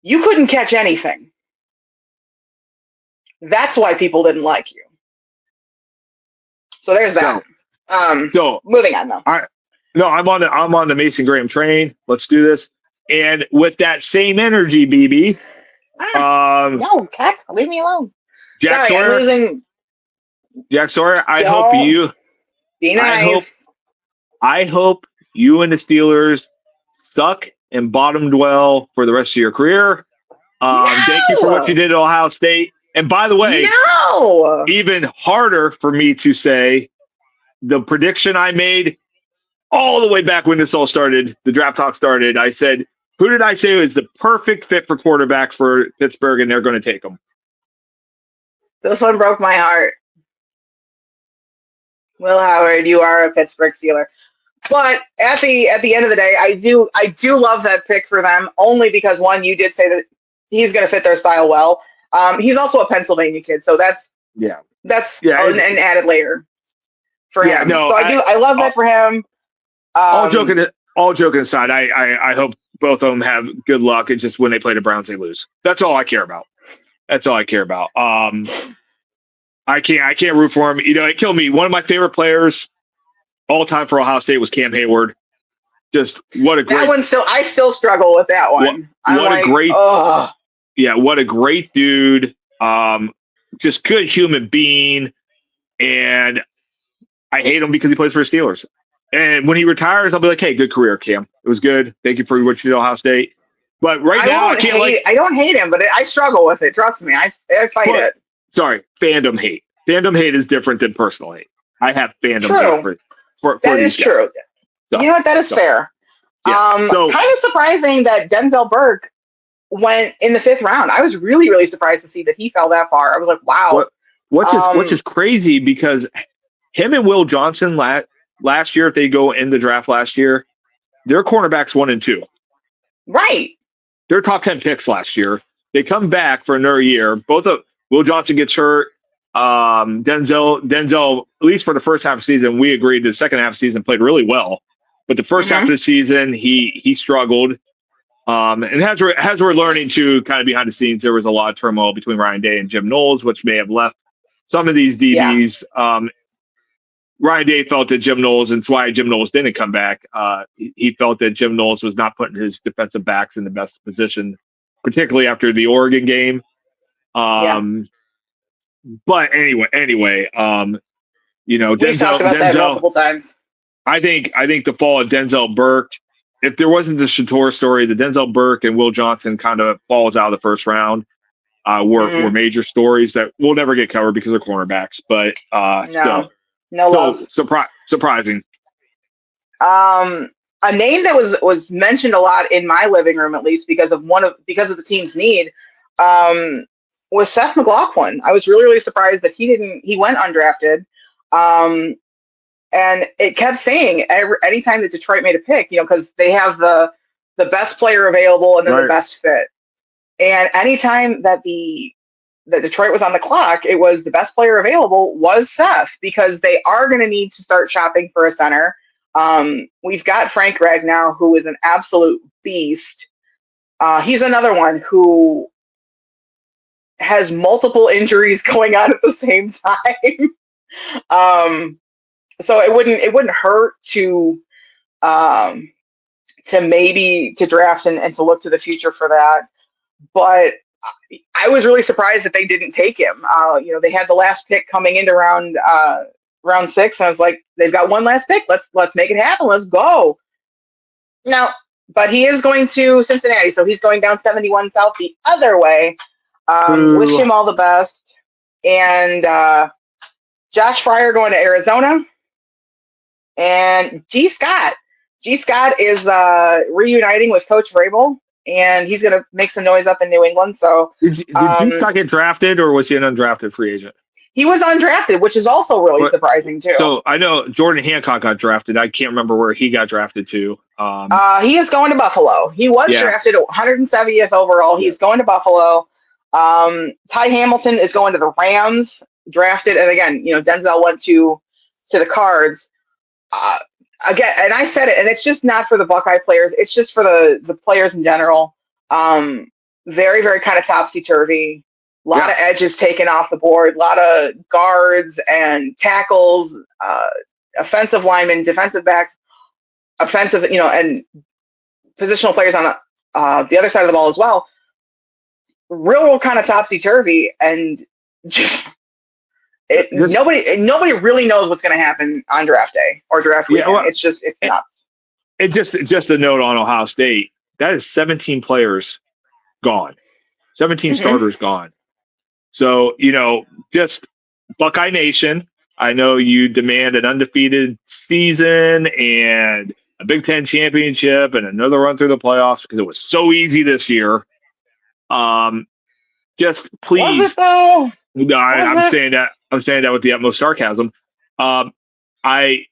You couldn't catch anything. That's why people didn't like you. So there's that. Moving on though. No, I'm on the Mason Graham train. Let's do this. And with that same energy, BB. No, Cat, leave me alone. Jack Sawyer. Jack Sawyer, I hope you be nice. I hope you and the Steelers suck and bottom dwell for the rest of your career. Thank you for what you did at Ohio State. And by the way, even harder for me to say, the prediction I made all the way back when this all started, the draft talk started, I said Who did I say was the perfect fit for quarterback for Pittsburgh, and they're going to take him? This one broke my heart. Will Howard, you are a Pittsburgh Steeler. But at the end of the day, I do love that pick for them, only because, one, you did say that he's going to fit their style well. He's also a Pennsylvania kid, so that's an added layer for him. No, so I love that for him. All joking aside, I hope both of them have good luck. And just when they play the Browns, they lose. That's all I care about. I can't root for him. It killed me. One of my favorite players all time for Ohio State was Cam Hayward. Just what a great that one. I still struggle with that one. What a great dude. Just good human being. And I hate him because he plays for the Steelers. And when he retires, I'll be like, hey, good career, Cam. It was good. Thank you for what you did at Ohio State. But right now, I don't hate him, but I struggle with it. Trust me. I fight it. Sorry, fandom hate. Fandom hate is different than personal hate. I have fandom hate for that is true. So, you know what? That is fair. Yeah. Kind of surprising that Denzel Burke went in the 5th round. I was really, really surprised to see that he fell that far. I was like, wow. Which is crazy because him and Will Johnson last year, if they go in the draft last year, their cornerbacks 1 and 2. Right. They're top 10 picks last year. They come back for another year. Will Johnson gets hurt. Denzel, at least for the first half of the season, we agreed the second half of the season played really well. But the first half of the season, he struggled. And as we're learning too, kind of behind the scenes, there was a lot of turmoil between Ryan Day and Jim Knowles, which may have left some of these DBs. Yeah. Ryan Day felt that Jim Knowles, and it's why Jim Knowles didn't come back. He felt that Jim Knowles was not putting his defensive backs in the best position, particularly after the Oregon game. But anyway, we've talked about that multiple times. I think the fall of Denzel Burke, if there wasn't the Shador story, the Denzel Burke and Will Johnson kind of falls out of the first round. Were major stories that we'll never get covered because they're cornerbacks, but surprising. A name that was mentioned a lot in my living room, at least because of the team's need, was Seth McLaughlin. I was really, really surprised that he went undrafted. And it kept saying anytime that Detroit made a pick, because they have the best player available and then the best fit. And anytime that Detroit was on the clock, it was the best player available was Seth, because they are going to need to start shopping for a center. We've got Frank Ragnow, who is an absolute beast. He's another one who has multiple injuries going on at the same time. So it wouldn't hurt to draft and to look to the future for that. But I was really surprised that they didn't take him. They had the last pick coming into round 6, and I was like, they've got one last pick. Let's make it happen. Let's go. Now, but he is going to Cincinnati, so he's going down 71 South the other way. Wish him all the best. And Josh Fryer going to Arizona. And G. Scott is reuniting with Coach Vrabel. And he's going to make some noise up in New England. So did G. Scott get drafted, or was he an undrafted free agent? He was undrafted, which is also really surprising too. So I know Jordan Hancock got drafted. I can't remember where he got drafted to. He is going to Buffalo. He was drafted 170th overall. He's going to Buffalo. Ty Hamilton is going to the Rams, drafted. And again, Denzel went to the Cards. Again, and I said it, and it's just not for the Buckeye players. It's just for the players in general. Very, very kind of topsy-turvy. A lot of edges taken off the board. A lot of guards and tackles, offensive linemen, defensive backs, offensive, and positional players on the other side of the ball as well. Real kind of topsy-turvy, and just nobody really knows what's going to happen on draft day or draft weekend. It's nuts. Just a note on Ohio State. That is 17 players gone, 17 starters gone. So just Buckeye Nation. I know you demand an undefeated season and a Big Ten championship and another run through the playoffs because it was so easy this year. Just please. Was it though? No, I'm saying that. I'm saying that with the utmost sarcasm. I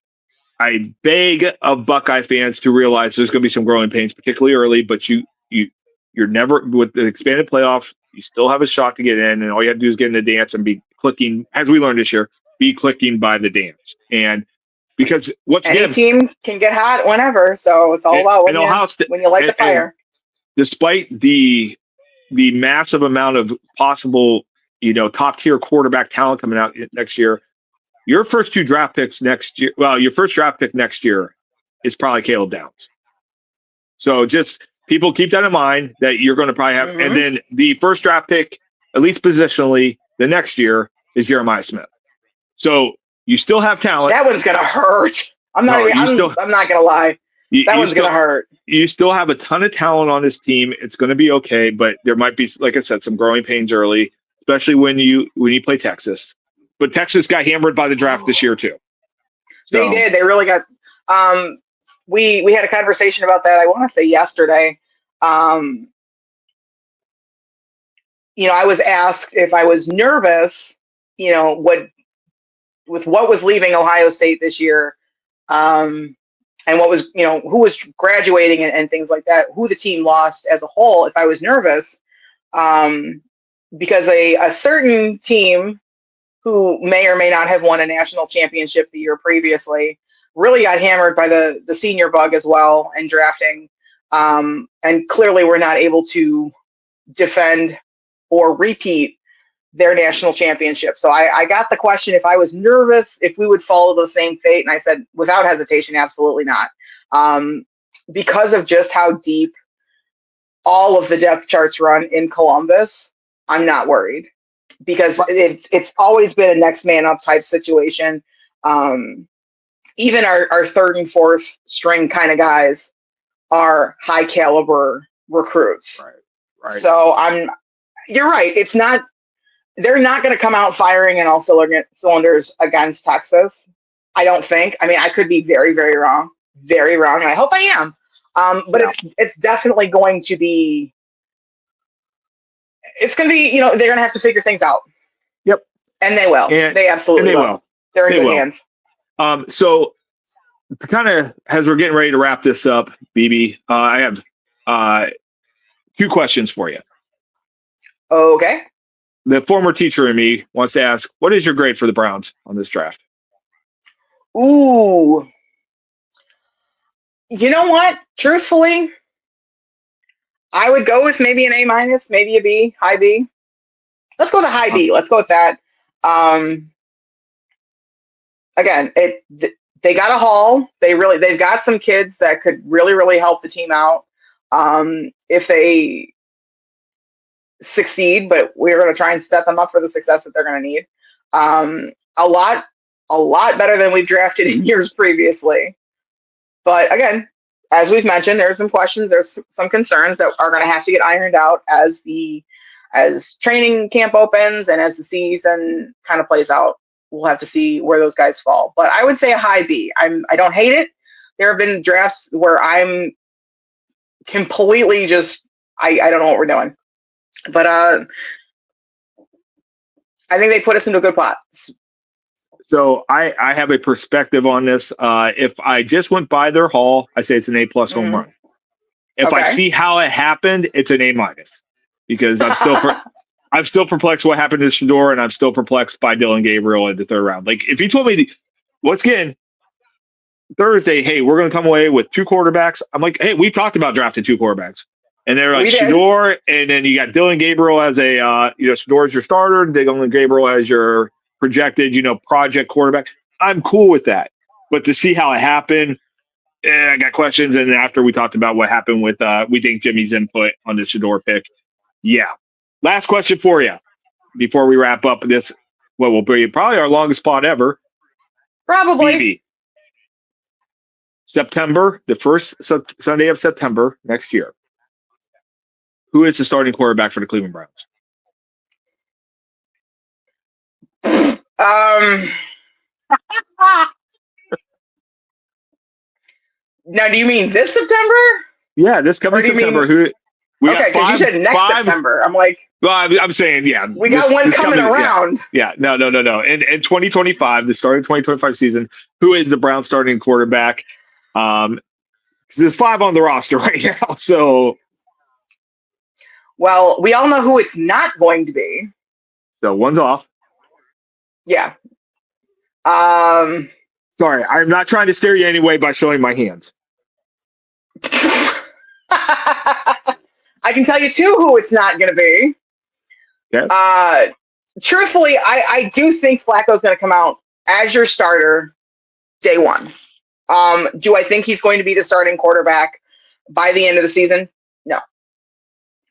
beg of Buckeye fans to realize there's going to be some growing pains, particularly early. But you're never with the expanded playoffs. You still have a shot to get in, and all you have to do is get in the dance and be clicking, as we learned this year, be clicking by the dance. And because any team can get hot whenever, so it's all about when you light the fire. Despite the massive amount of possible, top tier quarterback talent coming out next year, your first two draft picks next year. Well, your first draft pick next year is probably Caleb Downs. So just people keep that in mind that you're going to probably have, and then the first draft pick, at least positionally, the next year is Jeremiah Smith. So you still have talent. That one's going to hurt. I'm not going to lie. That one's going to hurt. You still have a ton of talent on this team. It's going to be okay, but there might be, like I said, some growing pains early, especially when you play Texas. But Texas got hammered by the draft this year too. So. They did. They really got. We had a conversation about that. I want to say yesterday. I was asked if I was nervous. With what was leaving Ohio State this year, and what was who was graduating and things like that, who the team lost as a whole. If I was nervous, because a certain team who may or may not have won a national championship the year previously really got hammered by the senior bug as well and drafting, and clearly were not able to defend or repeat their national championship. So I got the question if I was nervous, if we would follow the same fate. And I said, without hesitation, absolutely not. Because of just how deep all of the depth charts run in Columbus, I'm not worried because it's always been a next man up type situation. Even our third and fourth string kind of guys are high caliber recruits. Right. So you're right. They're not going to come out firing in all cylinders against Texas. I don't think. I mean, I could be very, very wrong. Very wrong. And I hope I am. But it's definitely going to be. It's going to be. They're going to have to figure things out. Yep. And they will. They absolutely will. They're in good hands. So, kind of as we're getting ready to wrap this up, BB, I have 2 questions for you. Okay. The former teacher in me wants to ask, what is your grade for the Browns on this draft? Ooh. You know what? Truthfully, I would go with maybe an A-, maybe a B, high B. Let's go with a high B. Let's go with that. Again, they got a haul. They've got some kids that could really, really help the team out if they succeed, but we're going to try and set them up for the success that they're going to need. A lot better than we've drafted in years previously. But again, as we've mentioned, there's some questions, there's some concerns that are going to have to get ironed out as training camp opens and as the season kind of plays out. We'll have to see where those guys fall. But I would say a high B. I don't hate it. There have been drafts where I'm completely just I don't know what we're doing. But I think they put us into a good plot. So I have a perspective on this. If I just went by their haul, I say it's an A+ home run. If I see how it happened, it's an A-, because I'm still perplexed what happened to Shedeur, and I'm still perplexed by Dillon Gabriel in the 3rd round. Like if you told me once again Thursday, hey, we're going to come away with 2 quarterbacks. I'm like, hey, we've talked about drafting 2 quarterbacks. And they're like Shedeur, and then you got Dillon Gabriel as Shedeur as your starter, Dillon Gabriel as your projected, project quarterback. I'm cool with that. But to see how it happened, I got questions. And after we talked about what happened with, we think Jimmy's input on the Shedeur pick. Yeah. Last question for you before we wrap up this, what will be probably our longest pod ever. Probably. BB. September, the first Sunday of September next year. Who is the starting quarterback for the Cleveland Browns? Now, do you mean this September? Yeah, this coming September. Okay, because you said next September. I'm like, well, I'm saying, yeah. We got one coming around. Yeah. No. In 2025, the start of 2025 season, who is the Browns starting quarterback? There's 5 on the roster right now. So. Well, we all know who it's not going to be. So one's off. Yeah. Sorry, I'm not trying to scare you anyway by showing my hands. I can tell you too who it's not going to be. Okay. Truthfully, I do think Flacco's going to come out as your starter day one. Do I think he's going to be the starting quarterback by the end of the season? No.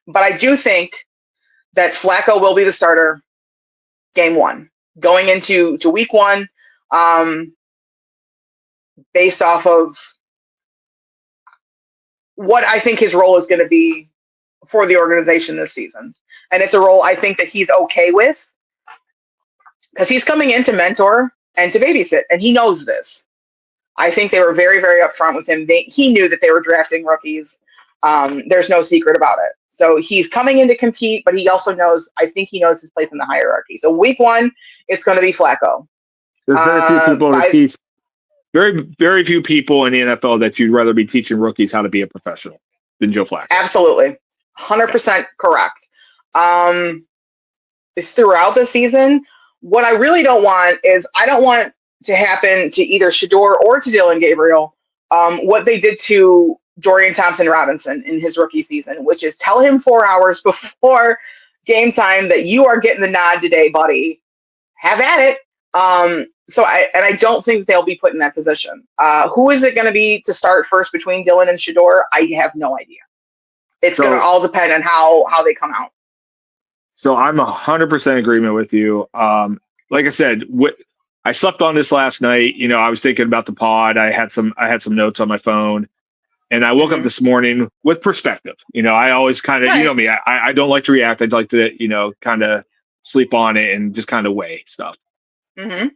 But I do think that Flacco will be the starter game one, going into week one, based off of what I think his role is going to be for the organization this season. And it's a role I think that he's okay with because he's coming in to mentor and to babysit, and he knows this. I think they were very, very upfront with him. He knew that they were drafting rookies. There's no secret about it. So he's coming in to compete, but he also knows, I think he knows his place in the hierarchy. So week one, it's going to be Flacco. There's very few people in the NFL that you'd rather be teaching rookies how to be a professional than Joe Flacco. Absolutely. 100% correct. Throughout the season, what I really don't want is I don't want to happen to either Shedeur or to Dillon Gabriel what they did to Dorian Thompson-Robinson in his rookie season, which is tell him 4 hours before game time that you are getting the nod today, buddy. Have at it. So I don't think they'll be put in that position. Who is it going to be to start first between Dillon and Shedeur? I have no idea. It's going to all depend on how they come out. So I'm 100% agreement with you. Like I said, I slept on this last night. You know, I was thinking about the pod. I had some notes on my phone, and I woke up this morning with perspective. You know, I always kind of, you know me, I don't like to react. I'd like to, you know, kind of sleep on it and just kind of weigh stuff. Mm-hmm.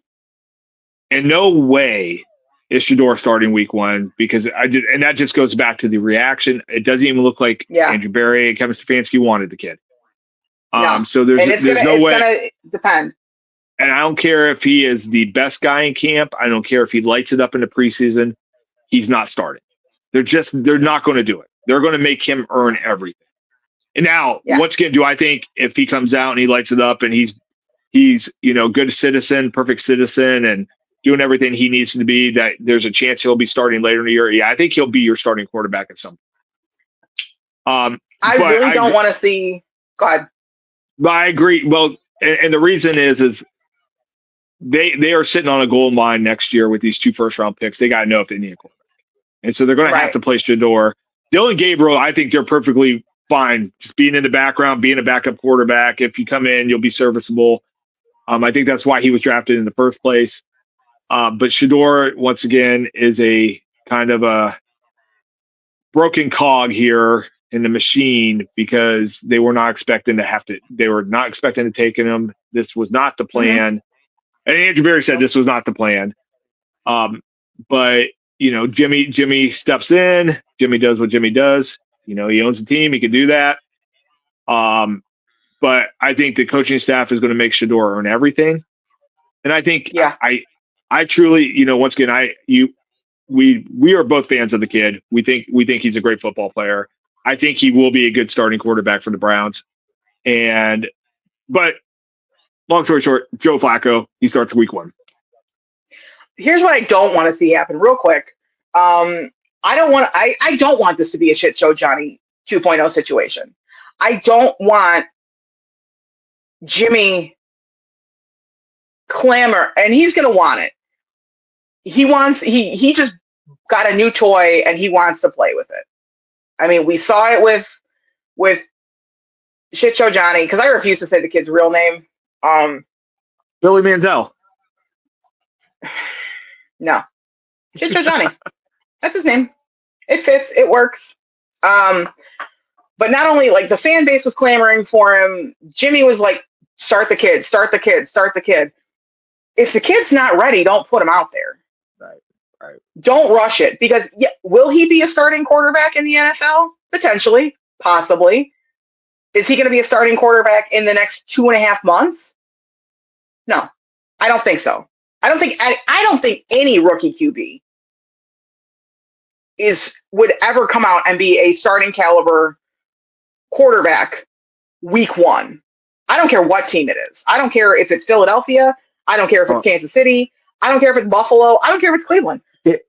And no way is Shedeur starting week one because and that just goes back to the reaction. It doesn't even look like Andrew Berry and Kevin Stefanski wanted the kid. No. So there's no way. It's gonna depend. And I don't care if he is the best guy in camp. I don't care if he lights it up in the preseason. He's not starting. They're not going to do it. They're going to make him earn everything. And now, once again, do I think if he comes out and he lights it up and he's you know, good citizen, perfect citizen, and doing everything he needs to be, that there's a chance he'll be starting later in the year? Yeah, I think he'll be your starting quarterback at some point. I really don't want to see. Go ahead. But I agree. Well, and the reason is they are sitting on a gold mine next year with these 2 first-round picks. They got to know if they need a quarterback. And so they're going to have to play Shedeur. Dillon Gabriel, I think they're perfectly fine just being in the background, being a backup quarterback. If you come in, you'll be serviceable. I think that's why he was drafted in the first place. But Shedeur, once again, is a kind of a broken cog here in the machine because they were not expecting to take him. This was not the plan. Mm-hmm. And Andrew Berry said this was not the plan. But, you know, Jimmy steps in. Jimmy does what Jimmy does. You know, he owns the team. He can do that. But I think the coaching staff is going to make Shedeur earn everything. And I think I truly, you know, once again, we are both fans of the kid. We think he's a great football player. I think he will be a good starting quarterback for the Browns. But long story short, Joe Flacco, he starts week one. Here's what I don't want to see happen real quick. I don't want this to be a shit show Johnny 2.0 situation. I don't want Jimmy clamor, and he's going to want it. He just got a new toy and he wants to play with it. I mean, we saw it with Shit Show Johnny, because I refuse to say the kid's real name. Billy Manziel. No. Shit Show Johnny. That's his name. It fits. It works. But not only, like, the fan base was clamoring for him, Jimmy was like, start the kid, start the kid, start the kid. If the kid's not ready, don't put him out there. Right. Right. Don't rush it because will he be a starting quarterback in the NFL? Potentially, possibly. Is he going to be a starting quarterback in the next 2.5 months? No, I don't think so. I don't think any rookie QB would ever come out and be a starting caliber quarterback week 1. I don't care what team it is. I don't care if it's Philadelphia. I don't care if it's Kansas City. I don't care if it's Buffalo. I don't care if it's Cleveland.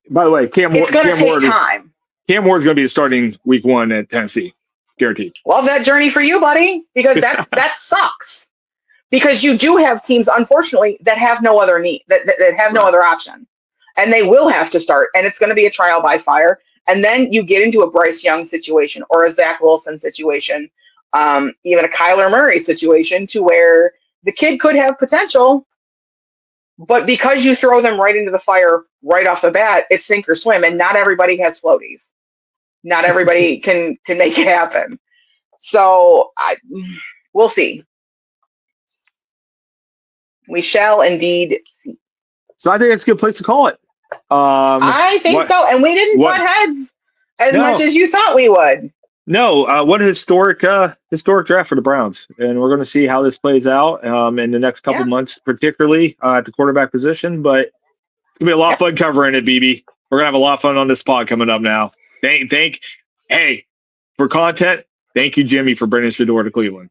By the way, it's going to take time. Cam Ward's going to be starting week 1 at Tennessee. Guaranteed. Love that journey for you, buddy, because that sucks. Because you do have teams, unfortunately, that have no other need, that have no other option. And they will have to start. And it's going to be a trial by fire. And then you get into a Bryce Young situation or a Zach Wilson situation, even a Kyler Murray situation, to where the kid could have potential, but because you throw them right into the fire right off the bat, it's sink or swim. And not everybody has floaties. Not everybody can make it happen. So we'll see. We shall indeed see. So I think that's a good place to call it. I think so. And we didn't butt heads as much as you thought we would. No, what a historic draft for the Browns. And we're going to see how this plays out in the next couple months, particularly at the quarterback position. But it's going to be a lot of fun covering it, BB. We're going to have a lot of fun on this pod coming up now. Hey, for content, thank you, Jimmy, for bringing Shedeur to Cleveland.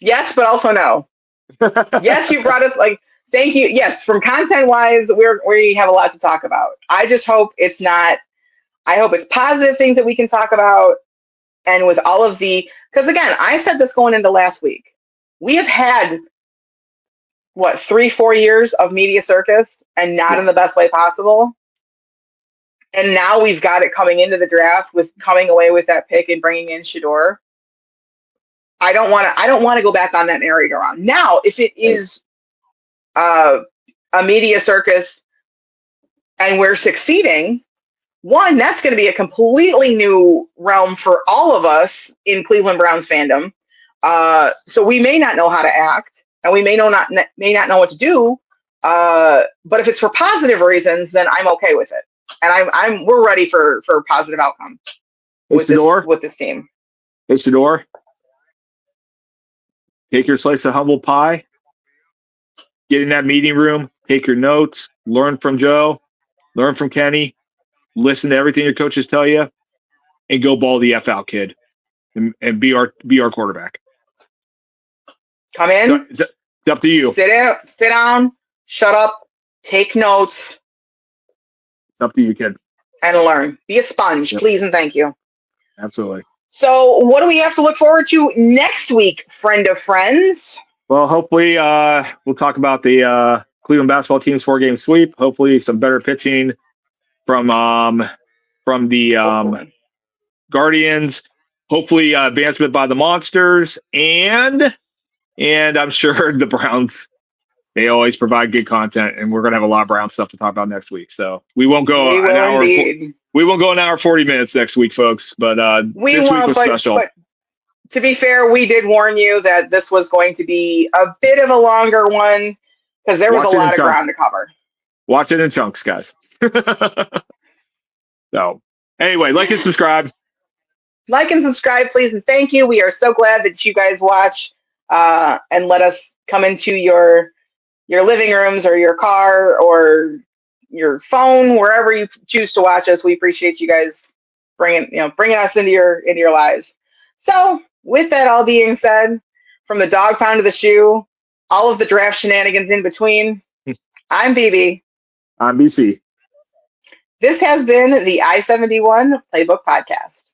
Yes, but also no. Yes, you brought us thank you. Yes, from content wise, we have a lot to talk about. I just hope it's not. I hope it's positive things that we can talk about, and with all of because again, I said this going into last week. We have had 3-4 years of media circus, and not in the best way possible. And now we've got it coming into the draft with coming away with that pick and bringing in Shedeur. I don't want to go back on that merry-go-round. Now, if it is a media circus and we're succeeding, one, that's going to be a completely new realm for all of us in Cleveland Browns fandom. So we may not know how to act, and we may not know what to do. But if it's for positive reasons, then I'm okay with it, and we're ready for a positive outcome with this team. Hey, Shedeur, take your slice of humble pie, get in that meeting room, take your notes, learn from Joe, learn from Kenny, listen to everything your coaches tell you, and go ball the F out, kid, and be our quarterback. Come in. It's up to you. Sit down, shut up, take notes. It's up to you, kid. And learn. Be a sponge, please and thank you. Absolutely. So what do we have to look forward to next week, friend of friends? Well, hopefully we'll talk about the Cleveland basketball team's 4-game sweep. Hopefully some better pitching from the Guardians. Hopefully advancement by the Monsters. And I'm sure the Browns, they always provide good content, and we're going to have a lot of Brown stuff to talk about next week. So we won't go an hour. We won't go an hour 40 minutes next week, folks. But this week was special. But to be fair, we did warn you that this was going to be a bit of a longer one because there was a lot of ground to cover. Watch it in chunks, guys. So anyway, like and subscribe. Like and subscribe, please, and thank you. We are so glad that you guys watch and let us come into your living rooms or your car or your phone, wherever you choose to watch us. We appreciate you guys bringing us into your lives. So with that all being said, from the dog pound to the shoe, all of the draft shenanigans in between, I'm BB. I'm BC. This has been the I-71 Playbook Podcast.